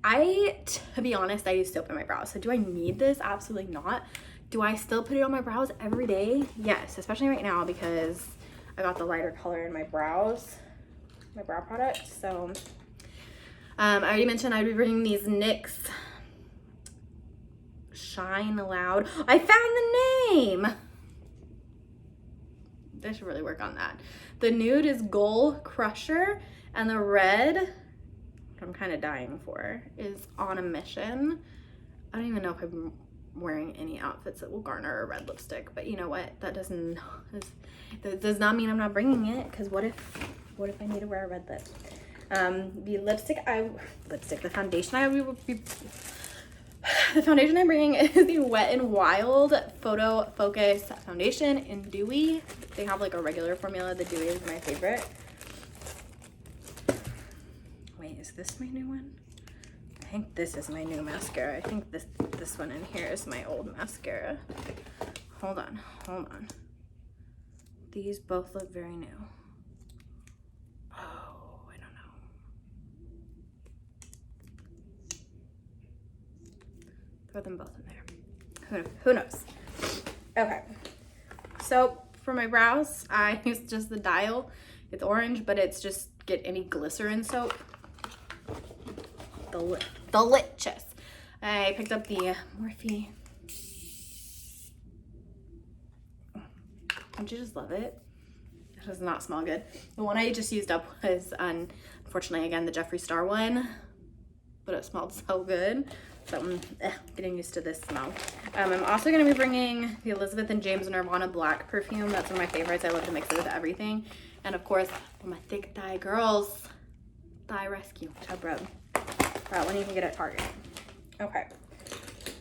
To be honest, I use soap in my brows. So do I need this? Absolutely not. Do I still put it on my brows every day? Yes, especially right now because I got the lighter color in my brows, my brow product. So I already mentioned I'd be bringing these NYX Shine Loud. I found the name. I should really work on that. The nude is Goal Crusher, and the red, what I'm kind of dying for, is On a Mission. I don't even know if I'm wearing any outfits that will garner a red lipstick, but you know what? That does not mean I'm not bringing it, because what if I need to wear a red lip? The foundation I'm bringing is the Wet n Wild Photo Focus Foundation in Dewy. They have like a regular formula. The Dewy is my favorite. Wait, is this my new one? I think this is my new mascara. I think this one in here is my old mascara. Hold on. These both look very new. Oh, I don't know. Throw them both in there. Who knows? Okay. So for my brows, I use just the Dial. It's orange, but it's just get any glycerin soap. Delicious. I picked up the Morphe. Don't you just love it? It does not smell good. The one I just used up was, unfortunately, again, the Jeffree Star one, but it smelled so good. So I'm getting used to this smell. I'm also going to be bringing the Elizabeth and James Nirvana Black perfume. That's one of my favorites. I love to mix it with everything. And of course, for my thick thigh girls, Thigh Rescue Tub Rub. That one you can get at Target. Okay.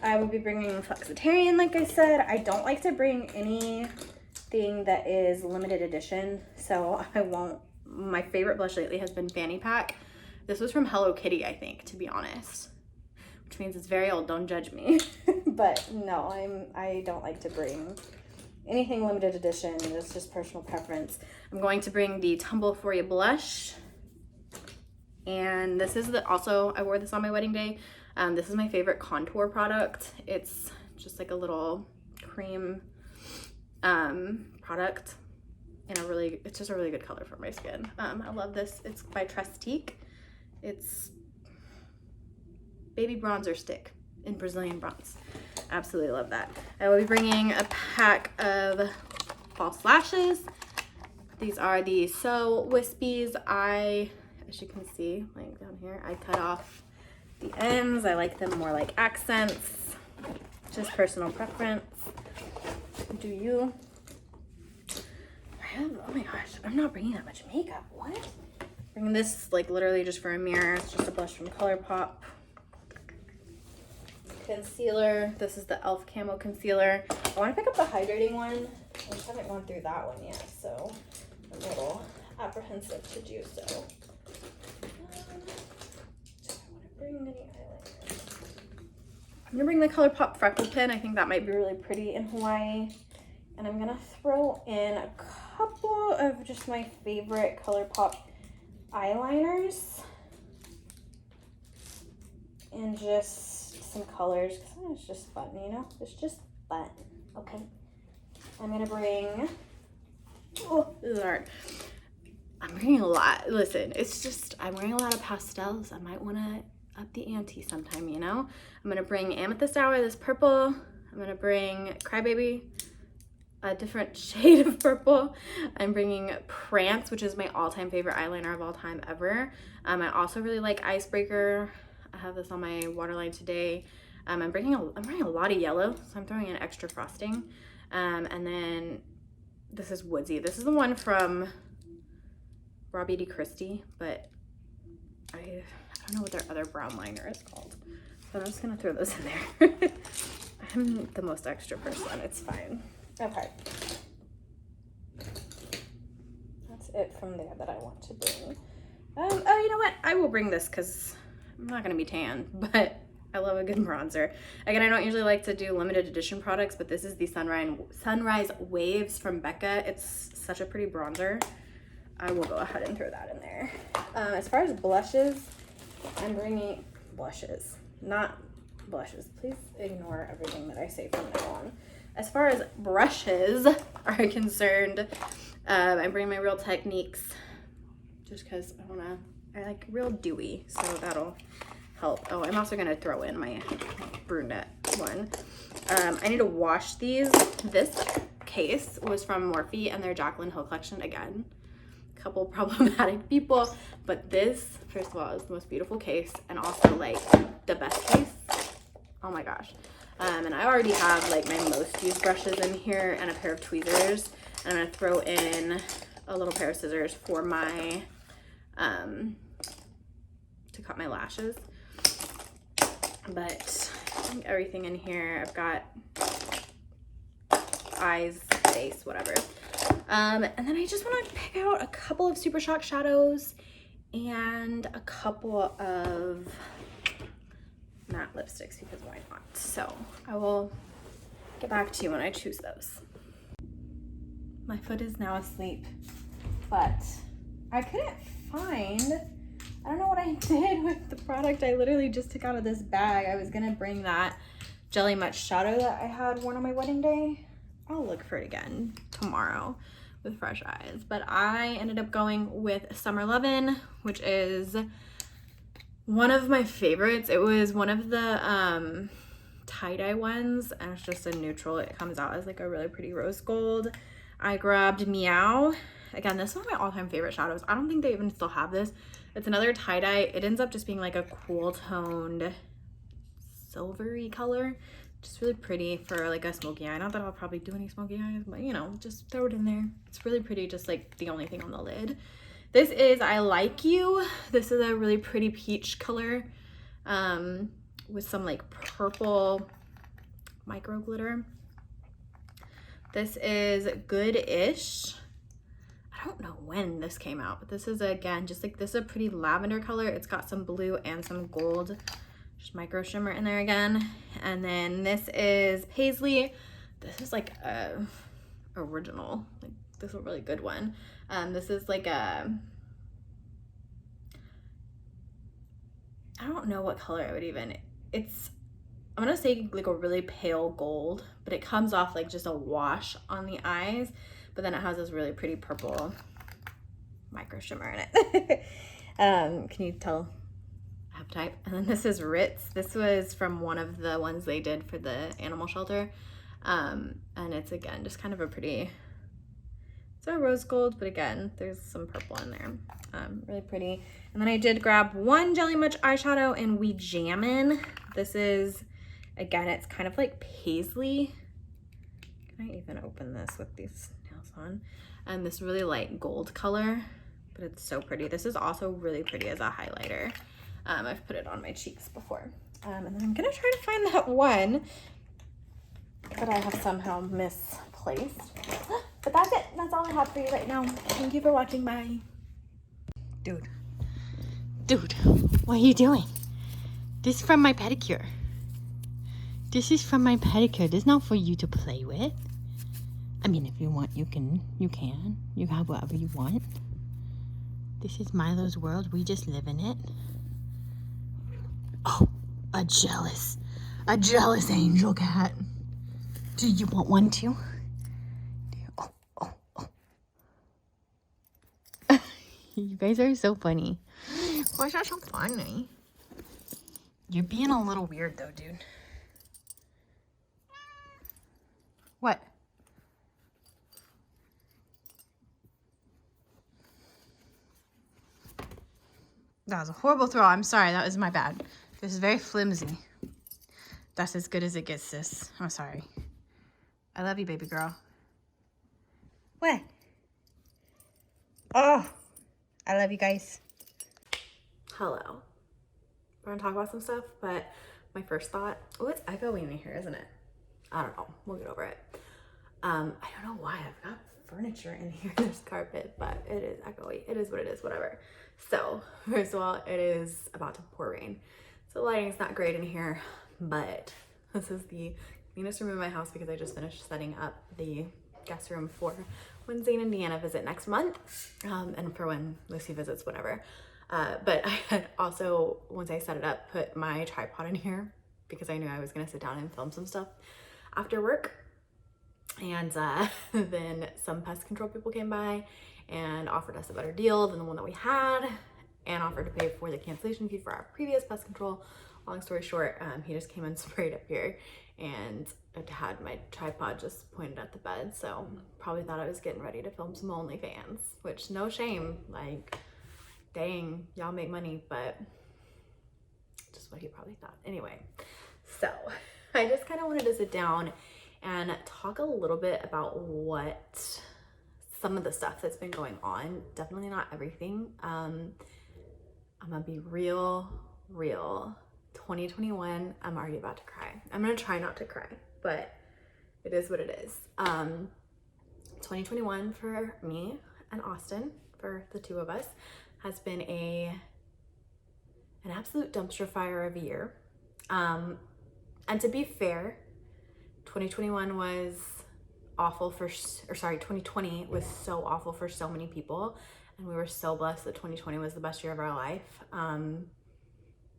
I will be bringing Flexitarian, like I said. I don't like to bring anything that is limited edition, so I won't. My favorite blush lately has been Fanny Pack. This was from Hello Kitty, I think, to be honest. Which means it's very old, don't judge me. But no, I don't like to bring anything limited edition. It's just personal preference. I'm going to bring the Tumble For You blush. And this is also, I wore this on my wedding day. This is my favorite contour product. It's just like a little cream product and it's just a really good color for my skin. I love this. It's by Trestique. It's baby bronzer stick in Brazilian bronze. Absolutely love that. I will be bringing a pack of false lashes. These are the So Wispies. As you can see, like down here, I cut off the ends. I like them more like accents. Just personal preference. Do you? Oh my gosh, I'm not bringing that much makeup. What? Bringing this like literally just for a mirror. It's just a blush from ColourPop. Concealer. This is the e.l.f. Camo Concealer. I want to pick up the hydrating one. I just haven't gone through that one yet, so I'm a little apprehensive to do so. Do I want to bring any eyeliner? I'm gonna bring the ColourPop Freckle Pen. I think that might be really pretty in Hawaii. And I'm gonna throw in a couple of just my favorite ColourPop eyeliners. And just some colors, because it's just fun, you know? It's just fun. Okay. I'm gonna bring, oh, this is hard. I'm bringing a lot. Listen, it's just, I'm wearing a lot of pastels. I might wanna up the ante sometime, you know? I'm gonna bring Amethyst Hour, this purple. I'm gonna bring Crybaby, a different shade of purple. I'm bringing Prance, which is my all-time favorite eyeliner of all time ever. I also really like Icebreaker. I have this on my waterline today. I'm wearing a lot of yellow, so I'm throwing in extra frosting. And then this is Woodsy. This is the one from Robbie D. Christie, but I don't know what their other brown liner is called. So I'm just gonna throw those in there. I'm the most extra person, it's fine. Okay. That's it from there that I want to bring. Oh, you know what? I will bring this because I'm not gonna be tan, but I love a good bronzer. Again, I don't usually like to do limited edition products, but this is the Sunrise Waves from Becca. It's such a pretty bronzer. I will go ahead and throw that in there. As far as blushes, I'm bringing blushes, not blushes. Please ignore everything that I say from now on. As far as brushes are concerned, I'm bringing my Real Techniques just because I like real dewy, so that'll help. Oh, I'm also gonna throw in my brunette one. I need to wash these. This case was from Morphe and their Jaclyn Hill collection. Again, a couple problematic people, but this, first of all, is the most beautiful case and also like the best case. Oh my gosh. And I already have like my most used brushes in here and a pair of tweezers. And I'm gonna throw in a little pair of scissors for my, to cut my lashes. But I think everything in here, I've got eyes, face, whatever. And then I just want to pick out a couple of Super Shock shadows and a couple of matte lipsticks because why not? So I will get back to you when I choose those. My foot is now asleep, but I couldn't find, I don't know what I did with the product I literally just took out of this bag. I was gonna bring that Jelly Much shadow that I had worn on my wedding day. I'll look for it again tomorrow with fresh eyes. But I ended up going with Summer Lovin', which is one of my favorites. It was one of the tie-dye ones, and it's just a neutral. It comes out as like a really pretty rose gold. I grabbed Meow. Again, this is one of my all-time favorite shadows. I don't think they even still have this. It's another tie-dye. It ends up just being like a cool toned silvery color. Just really pretty for like a smoky eye. Not that I'll probably do any smoky eyes, but you know, just throw it in there. It's really pretty, just like the only thing on the lid. This is I Like You. This is a really pretty peach color with some like purple micro glitter. This is Good-ish. I don't know when this came out, but this is, again, just like, this is a pretty lavender color. It's got some blue and some gold, just micro shimmer in there again. And then this is Paisley. This is like a original, like this is a really good one. This is like a, I don't know what color I would even, it's, I'm gonna say like a really pale gold, but it comes off like just a wash on the eyes, but then it has this really pretty purple micro shimmer in it. Can you tell I have type? And then this is Ritz. This was from one of the ones they did for the animal shelter. And it's, again, just kind of a pretty, it's a rose gold, but again, there's some purple in there. Really pretty. And then I did grab one Jelly Much eyeshadow in We Jammin'. This is, again, it's kind of like paisley. Can I even open this with these nails on? And this really light gold color, but it's so pretty. This is also really pretty as a highlighter. I've put it on my cheeks before. And then I'm gonna try to find that one that I have somehow misplaced. But that's it. That's all I have for you right now. Thank you for watching. Bye. Dude, what are you doing? This is from my pedicure. This is from my pedicure. This is not for you to play with. I mean, if you want, you can. You have whatever you want. This is Milo's world. We just live in it. Oh, a jealous angel cat. Do you want one too? Oh. You guys are so funny. Why is that so funny? You're being a little weird though, dude. What? That was a horrible throw. I'm sorry. That was my bad. This is very flimsy. That's as good as it gets, sis. I'm sorry. I love you, baby girl. What? Oh, I love you guys. Hello. We're gonna talk about some stuff, but my first thought, oh, it's echoing in here, isn't it? I don't know. We'll get over it. I don't know why I've got furniture in here. There's carpet, but it is echoey. It is what it is, whatever. So, first of all, it is about to pour rain. So the lighting's not great in here, but this is the cleanest room in my house because I just finished setting up the guest room for when Zane and Deanna visit next month, and for when Lucy visits, whatever. But I had also, once I set it up, put my tripod in here because I knew I was gonna sit down and film some stuff after work. And then some pest control people came by and offered us a better deal than the one that we had and offered to pay for the cancellation fee for our previous pest control. Long story short, he just came and sprayed up here and I had my tripod just pointed at the bed. So probably thought I was getting ready to film some OnlyFans, which no shame, like, dang, y'all make money, but just what he probably thought. Anyway, so I just kind of wanted to sit down and talk a little bit about what some of the stuff that's been going on. Definitely not everything. I'm gonna be real. 2021, I'm already about to cry. I'm gonna try not to cry, but it is what it is. 2021 for me and Austin, for the two of us, has been an absolute dumpster fire of a year. And to be fair, 2021 was awful 2020 was so awful for so many people, and we were so blessed that 2020 was the best year of our life.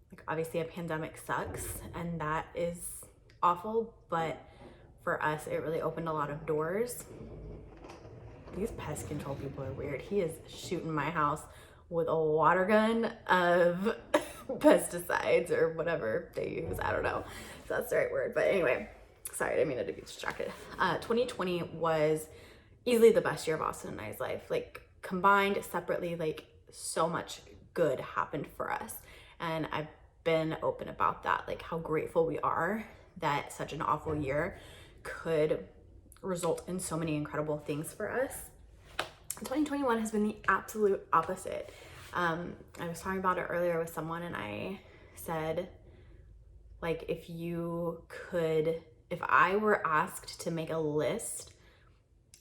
Like, obviously a pandemic sucks and that is awful, but for us it really opened a lot of doors. These pest control people are weird. He is shooting my house with a water gun of pesticides or whatever they use. I don't know if that's the right word, but anyway, sorry, I didn't mean to be distracted. 2020 was easily the best year of Austin and I's life. Like, combined, separately, like, so much good happened for us. And I've been open about that, like how grateful we are that such an awful year could result in so many incredible things for us. 2021 has been the absolute opposite. I was talking about it earlier with someone, and I said, like, if I were asked to make a list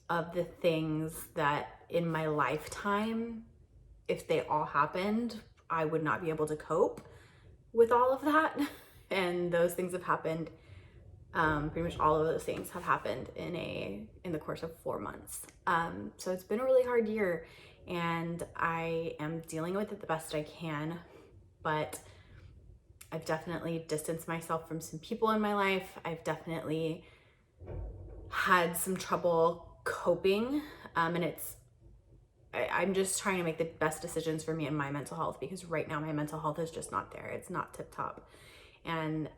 of the things that in my lifetime, if they all happened, I would not be able to cope with all of that. And those things have happened. Pretty much all of those things have happened in the course of 4 months. So it's been a really hard year, and I am dealing with it the best I can, but I've definitely distanced myself from some people in my life. I've definitely had some trouble coping, and I'm just trying to make the best decisions for me and my mental health, because right now my mental health is just not there. It's not tip top. And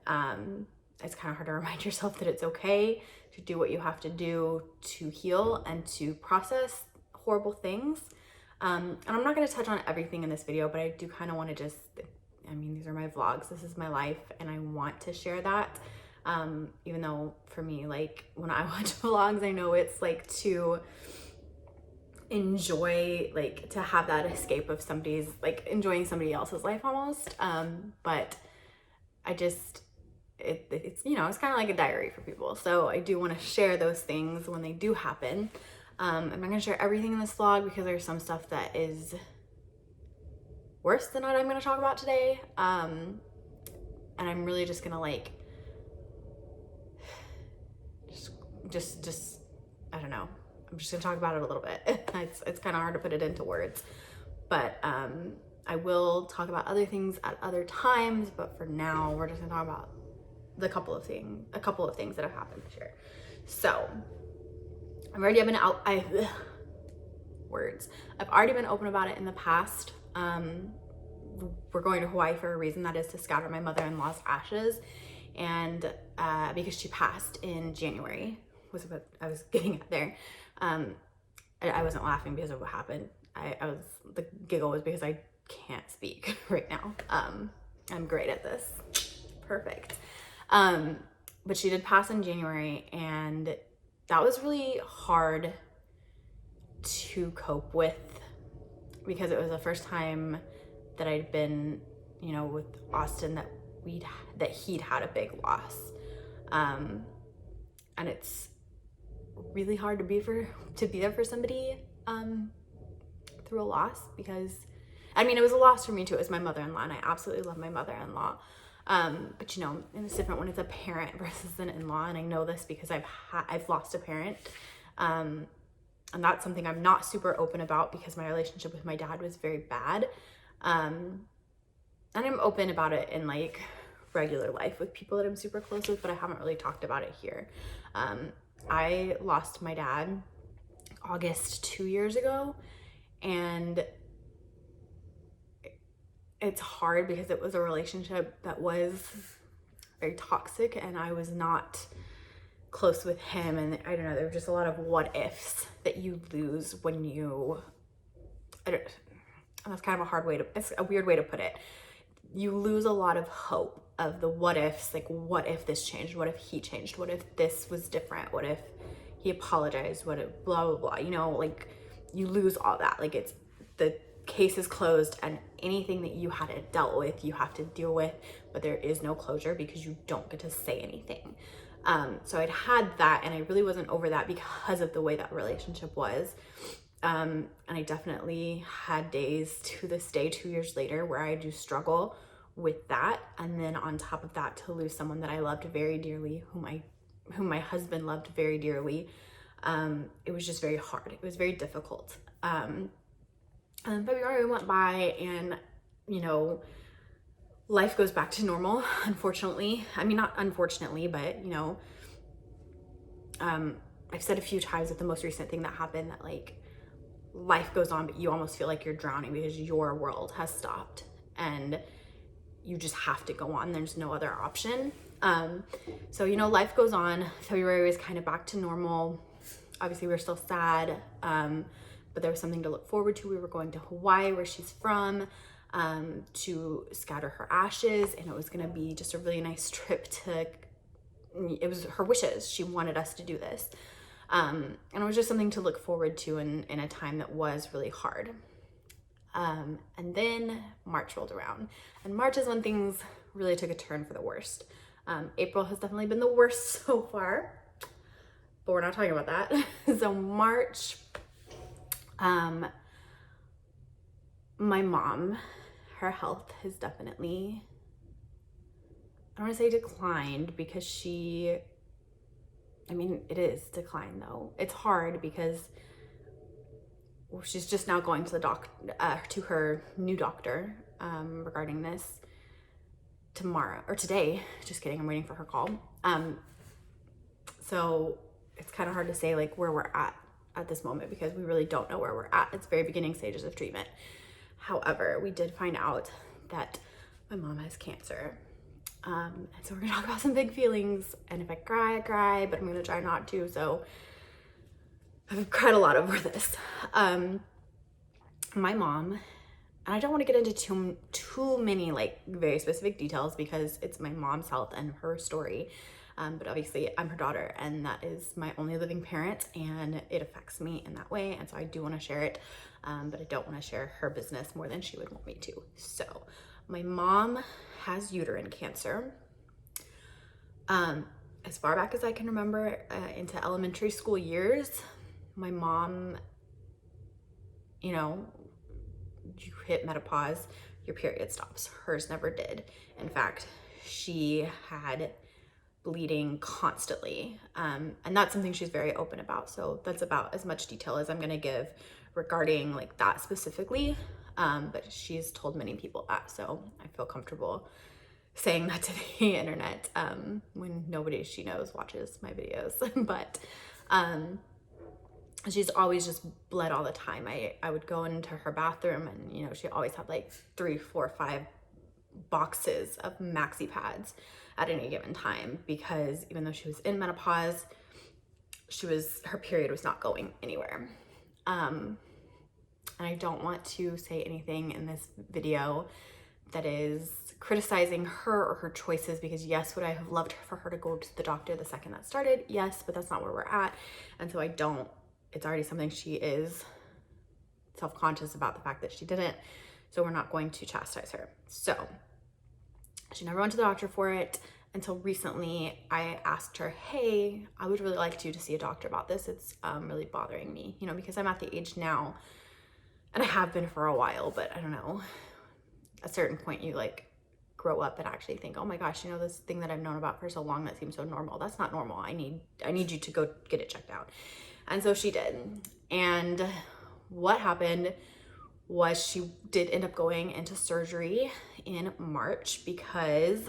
it's kind of hard to remind yourself that it's okay to do what you have to do to heal and to process horrible things. And I'm not going to touch on everything in this video, but I do kind of want to these are my vlogs. This is my life, and I want to share that. Even though for me, like, when I watch vlogs, I know it's like to enjoy, like, to have that escape of enjoying somebody else's life almost. But I just, it's it's kind of like a diary for people. So I do want to share those things when they do happen. I'm not going to share everything in this vlog because there's some stuff that is worse than what I'm going to talk about today. And I'm really just going to like, just, I don't know. I'm just going to talk about it a little bit. It's kind of hard to put it into words, but I will talk about other things at other times. But for now, we're just going to talk about a couple of things that have happened this year. So I've already been open about it in the past. We're going to Hawaii for a reason, that is to scatter my mother-in-law's ashes, and because she passed in January was what I was getting at there. I wasn't laughing because of what happened. The giggle was because I can't speak right now. I'm great at this. Perfect. But she did pass in January, and that was really hard to cope with because it was the first time that I'd been, with Austin that he'd had a big loss. And it's really hard to be there for somebody through a loss, because it was a loss for me too. It was my mother-in-law, and I absolutely love my mother-in-law. But and it's different when it's a parent versus an in-law, and I know this because I've lost a parent. And that's something I'm not super open about because my relationship with my dad was very bad. And I'm open about it in like regular life with people that I'm super close with, but I haven't really talked about it here. I lost my dad August 2 years ago, and it's hard because it was a relationship that was very toxic, and I was not close with him, and I don't know, there were just a lot of what ifs that you lose when that's kind of it's a weird way to put it. You lose a lot of hope of the what ifs, like what if this changed, what if he changed, what if this was different, what if he apologized, what if blah blah blah, like you lose all that. Like, it's, the case is closed, and anything that you had dealt with you have to deal with, but there is no closure because you don't get to say anything. So I'd had that, and I really wasn't over that because of the way that relationship was. And I definitely had days to this day, 2 years later, where I do struggle with that. And then on top of that, to lose someone that I loved very dearly, whom my husband loved very dearly, it was just very hard. It was very difficult. And then February went by, and life goes back to normal, unfortunately. Not unfortunately, but I've said a few times with the most recent thing that happened that, like, life goes on, but you almost feel like you're drowning because your world has stopped and you just have to go on. There's no other option. So life goes on. February was kind of back to normal. Obviously, we were still sad, but there was something to look forward to. We were going to Hawaii, where she's from. to scatter her ashes, and it was gonna be just a really nice trip to, it was her wishes. She wanted us to do this. And it was just something to look forward to in a time that was really hard. And then March rolled around, and March is when things really took a turn for the worst. April has definitely been the worst so far, but we're not talking about that. So March, my mom, her health has definitely, I don't want to say declined, because it is declined though. It's hard because she's just now going to the to her new doctor regarding this today. Just kidding, I'm waiting for her call. So it's kind of hard to say like where we're at this moment, because we really don't know where we're at. It's very beginning stages of treatment. However, we did find out that my mom has cancer. And so we're gonna talk about some big feelings, and if I cry, I cry, but I'm gonna try not to. So I've cried a lot over this. My mom, and I don't want to get into too many like very specific details because it's my mom's health and her story. But obviously I'm her daughter, and that is my only living parent, and it affects me in that way. And so I do want to share it, but I don't want to share her business more than she would want me to. So my mom has uterine cancer. As far back as I can remember, into elementary school years, my mom, you hit menopause, your period stops. Hers never did. In fact, she had bleeding constantly, and that's something she's very open about. So that's about as much detail as I'm gonna give regarding like that specifically, but she's told many people that, so I feel comfortable saying that to the internet when nobody she knows watches my videos. But she's always just bled all the time. I would go into her bathroom, and she always had like 3, 4, 5 boxes of maxi pads at any given time, because even though she was in menopause, her period was not going anywhere. And I don't want to say anything in this video that is criticizing her or her choices, because yes, would I have loved for her to go to the doctor the second that started? Yes, but that's not where we're at. And so it's already something she is self-conscious about, the fact that she didn't. So we're not going to chastise her. So she never went to the doctor for it until recently. I asked her, hey, I would really like you to see a doctor about this. It's really bothering me, because I'm at the age now, and I have been for a while, but I don't know, at a certain point you like grow up and actually think, oh my gosh, this thing that I've known about for so long that seems so normal, that's not normal. I need you to go get it checked out. And so she did. And what happened was she did end up going into surgery in March, because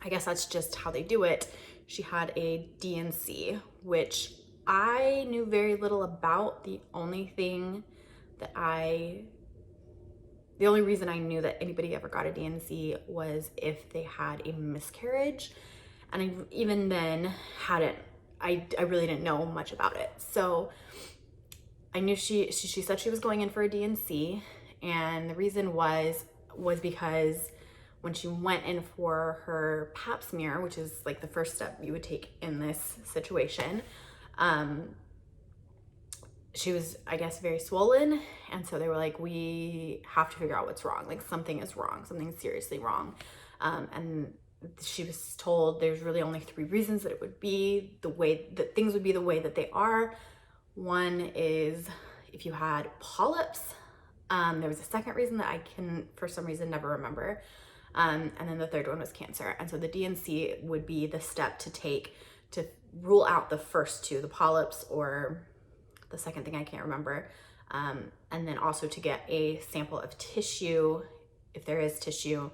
I guess that's just how they do it. She had a DNC, which I knew very little about. The only reason I knew that anybody ever got a DNC was if they had a miscarriage. And I even then I really didn't know much about it. So I knew she said she was going in for a DNC, and the reason was because when she went in for her pap smear, which is like the first step you would take in this situation, she was, I guess, very swollen. And so they were like, we have to figure out what's wrong. Like something is wrong, something's seriously wrong. And she was told there's really only 3 reasons that it would be the way that things would be the way that they are. One is if you had polyps. There was a second reason that I can, for some reason, never remember. And then the third one was cancer. And so the DNC would be the step to take to rule out the first 2, the polyps, or the second thing I can't remember. And then also to get a sample of tissue, if there is tissue,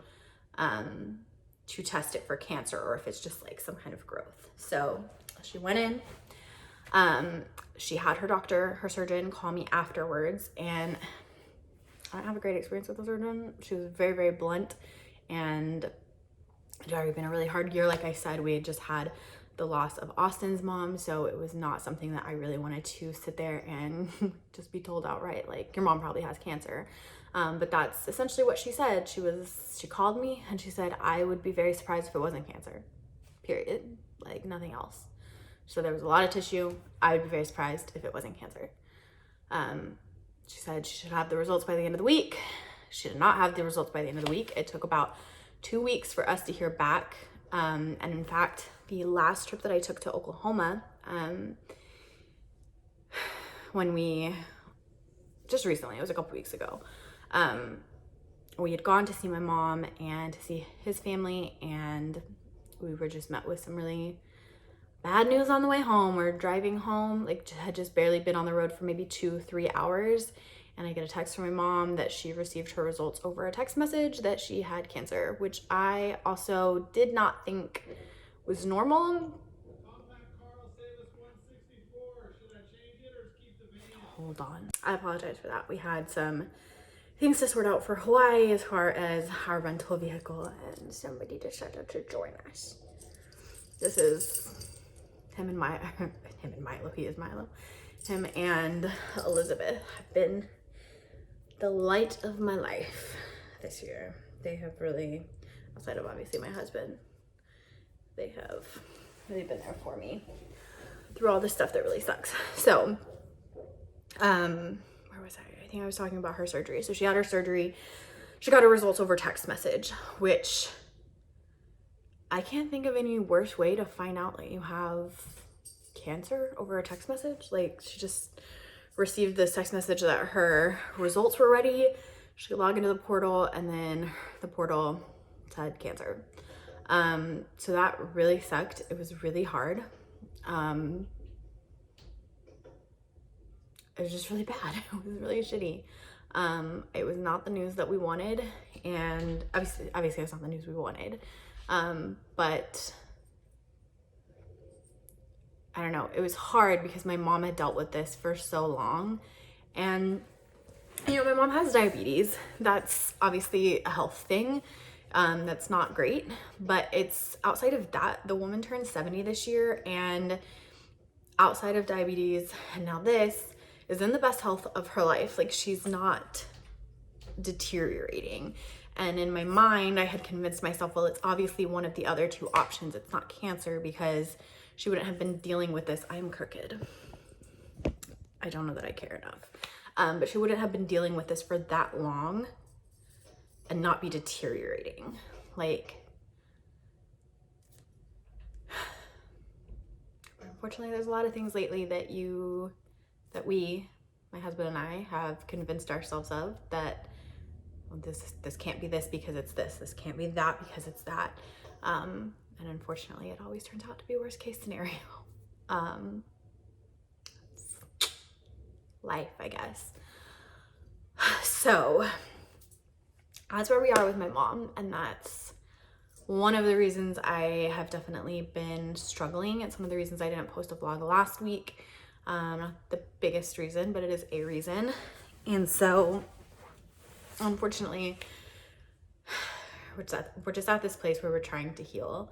to test it for cancer, or if it's just like some kind of growth. So she went in, she had her surgeon call me afterwards, and I don't have a great experience with the surgeon. She was very, very blunt, and it had already been a really hard year. Like I said, we had just had the loss of Austin's mom, so it was not something that I really wanted to sit there and just be told outright, like, your mom probably has cancer. But that's essentially what she said. She called me and she said, I would be very surprised if it wasn't cancer, period, like nothing else. So there was a lot of tissue. I would be very surprised if it wasn't cancer. She said she should have the results by the end of the week. She did not have the results by the end of the week. It took about 2 weeks for us to hear back. And in fact, the last trip that I took to Oklahoma, when we, just recently, it was a couple weeks ago, we had gone to see my mom and to see his family, and we were just met with some really bad news on the way home. We're driving home, like, had just barely been on the road for maybe 2-3 hours, and I get a text from my mom that she received her results over a text message that she had cancer, which I also did not think was normal. Hold on. I apologize for that. We had some things to sort out for Hawaii as far as our rental vehicle, and somebody decided to join us. This is him and Milo. He is Milo. Him and Elizabeth have been the light of my life this year. They have really, outside of obviously my husband, they have really been there for me through all this stuff that really sucks. So, where was I? I think I was talking about her surgery. So she had her surgery. She got her results over text message, which I can't think of any worse way to find out that you have cancer over a text message. Like, she just received this text message that her results were ready. She could log into the portal, and then the portal said cancer. So that really sucked. It was really hard. It was just really bad. It was really shitty. It was not the news that we wanted, and obviously it's not the news we wanted. But I don't know, it was hard because my mom had dealt with this for so long, and you know, my mom has diabetes. That's obviously a health thing. That's not great, but it's outside of that. The woman turned 70 this year, and outside of diabetes and now this, is in the best health of her life. Like, she's not deteriorating. And in my mind, I had convinced myself, well, it's obviously one of the other two options. It's not cancer, because she wouldn't have been dealing with this. I'm crooked. I don't know that I care enough. But she wouldn't have been dealing with this for that long and not be deteriorating. Like, unfortunately, there's a lot of things lately that we, my husband and I, have convinced ourselves of that, well, this can't be this because it's this can't be that because it's that. And unfortunately, it always turns out to be worst case scenario. Life, I guess. So that's where we are with my mom, and that's one of the reasons I have definitely been struggling, and some of the reasons I didn't post a vlog last week. Not the biggest reason, but it is a reason. And so unfortunately, we're just at this place where we're trying to heal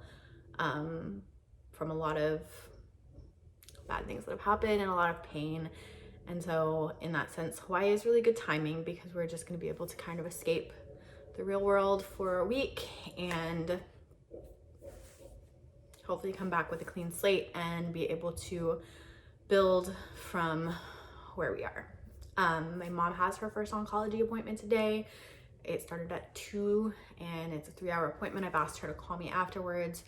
from a lot of bad things that have happened and a lot of pain. And so in that sense, Hawaii is really good timing, because we're just going to be able to kind of escape the real world for a week and hopefully come back with a clean slate and be able to build from where we are. My mom has her first oncology appointment today. It started at 2 and it's a 3-hour appointment. I've asked her to call me afterwards.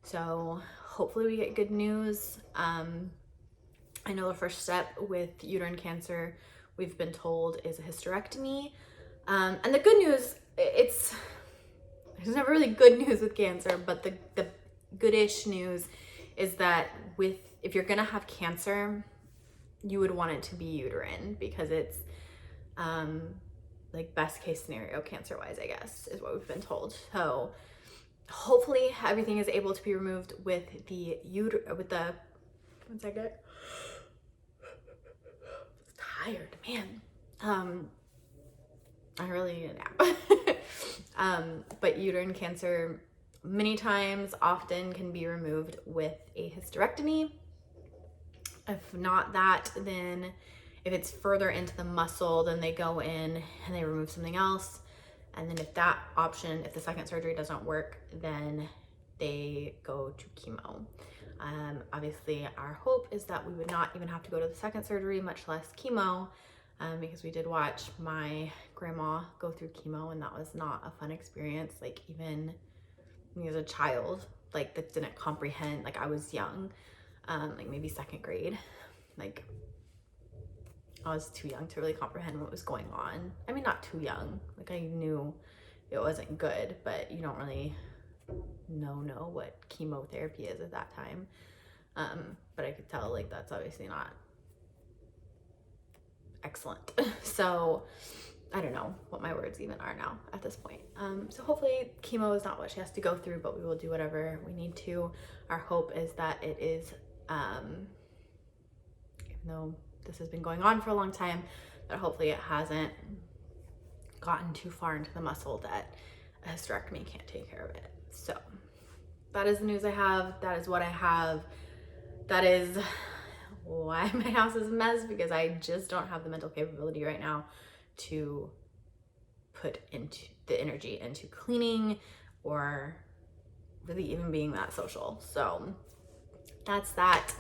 So hopefully we get good news. I know the first step with uterine cancer, we've been told, is a hysterectomy. And the good news, there's never really good news with cancer, but the goodish news is that if you're gonna have cancer, you would want it to be uterine, because it's like best case scenario cancer wise, I guess, is what we've been told. So hopefully everything is able to be removed with the one second. I'm tired, man. I really need a nap. But uterine cancer, many times, often can be removed with a hysterectomy. If not that, then if it's further into the muscle, then they go in and they remove something else. And then if that option, if the second surgery doesn't work, then they go to chemo. Obviously, our hope is that we would not even have to go to the second surgery, much less chemo, because we did watch my grandma go through chemo, and that was not a fun experience. Like, even me as a child, like, that didn't comprehend, like, I was young, like maybe second grade, like I was too young to really comprehend what was going on. I mean, not too young, like I knew it wasn't good, but you don't really know what chemotherapy is at that time. But I could tell, like, that's obviously not excellent. So I don't know what my words even are now at this point. So hopefully chemo is not what she has to go through, but we will do whatever we need to. Our hope is that it is, even though this has been going on for a long time, that hopefully it hasn't gotten too far into the muscle that a hysterectomy can't take care of it. So that is the news I have. That is what I have. That is why my house is a mess, because I just don't have the mental capability right now to put into the energy into cleaning or really even being that social. So that's that.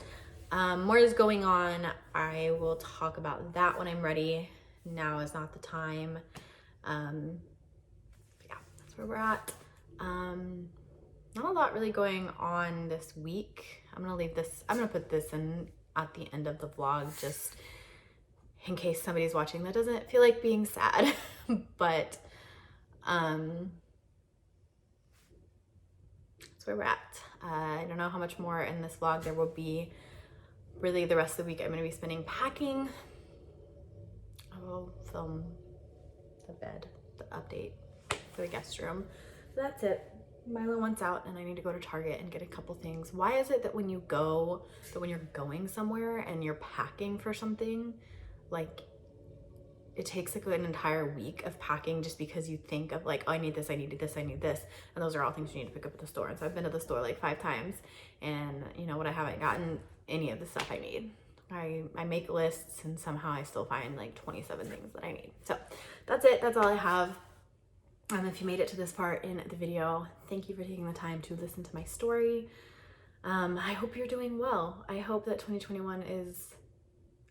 More is going on. I will talk about that when I'm ready. Now is not the time. Yeah, that's where we're at. Not a lot really going on this week. I'm gonna put this in at the end of the vlog, just in case somebody's watching that doesn't feel like being sad. But that's where we're at. I don't know how much more in this vlog there will be. Really, the rest of the week I'm going to be spending packing. I will film the bed, the update for the guest room. So that's it. Milo wants out and I need to go to Target and get a couple things. Why is it that when you're going somewhere and you're packing for something, like, it takes like an entire week of packing just because you think of like, oh, I need this, I need this, I need this. And those are all things you need to pick up at the store. And so I've been to the store like 5 times, and you know what, I haven't gotten any of the stuff I need. I make lists and somehow I still find like 27 things that I need. So that's it. That's all I have. If you made it to this part in the video, thank you for taking the time to listen to my story. I hope you're doing well. I hope that 2021 is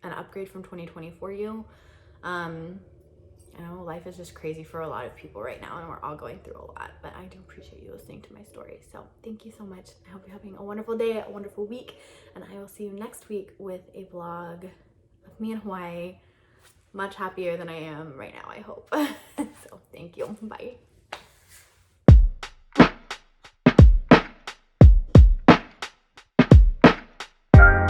an upgrade from 2020 for you. I know life is just crazy for a lot of people right now, and we're all going through a lot, but I do appreciate you listening to my story. So thank you so much. I hope you're having a wonderful day, a wonderful week, and I will see you next week with a vlog of me in Hawaii. Much happier than I am right now, I hope. So thank you. Bye.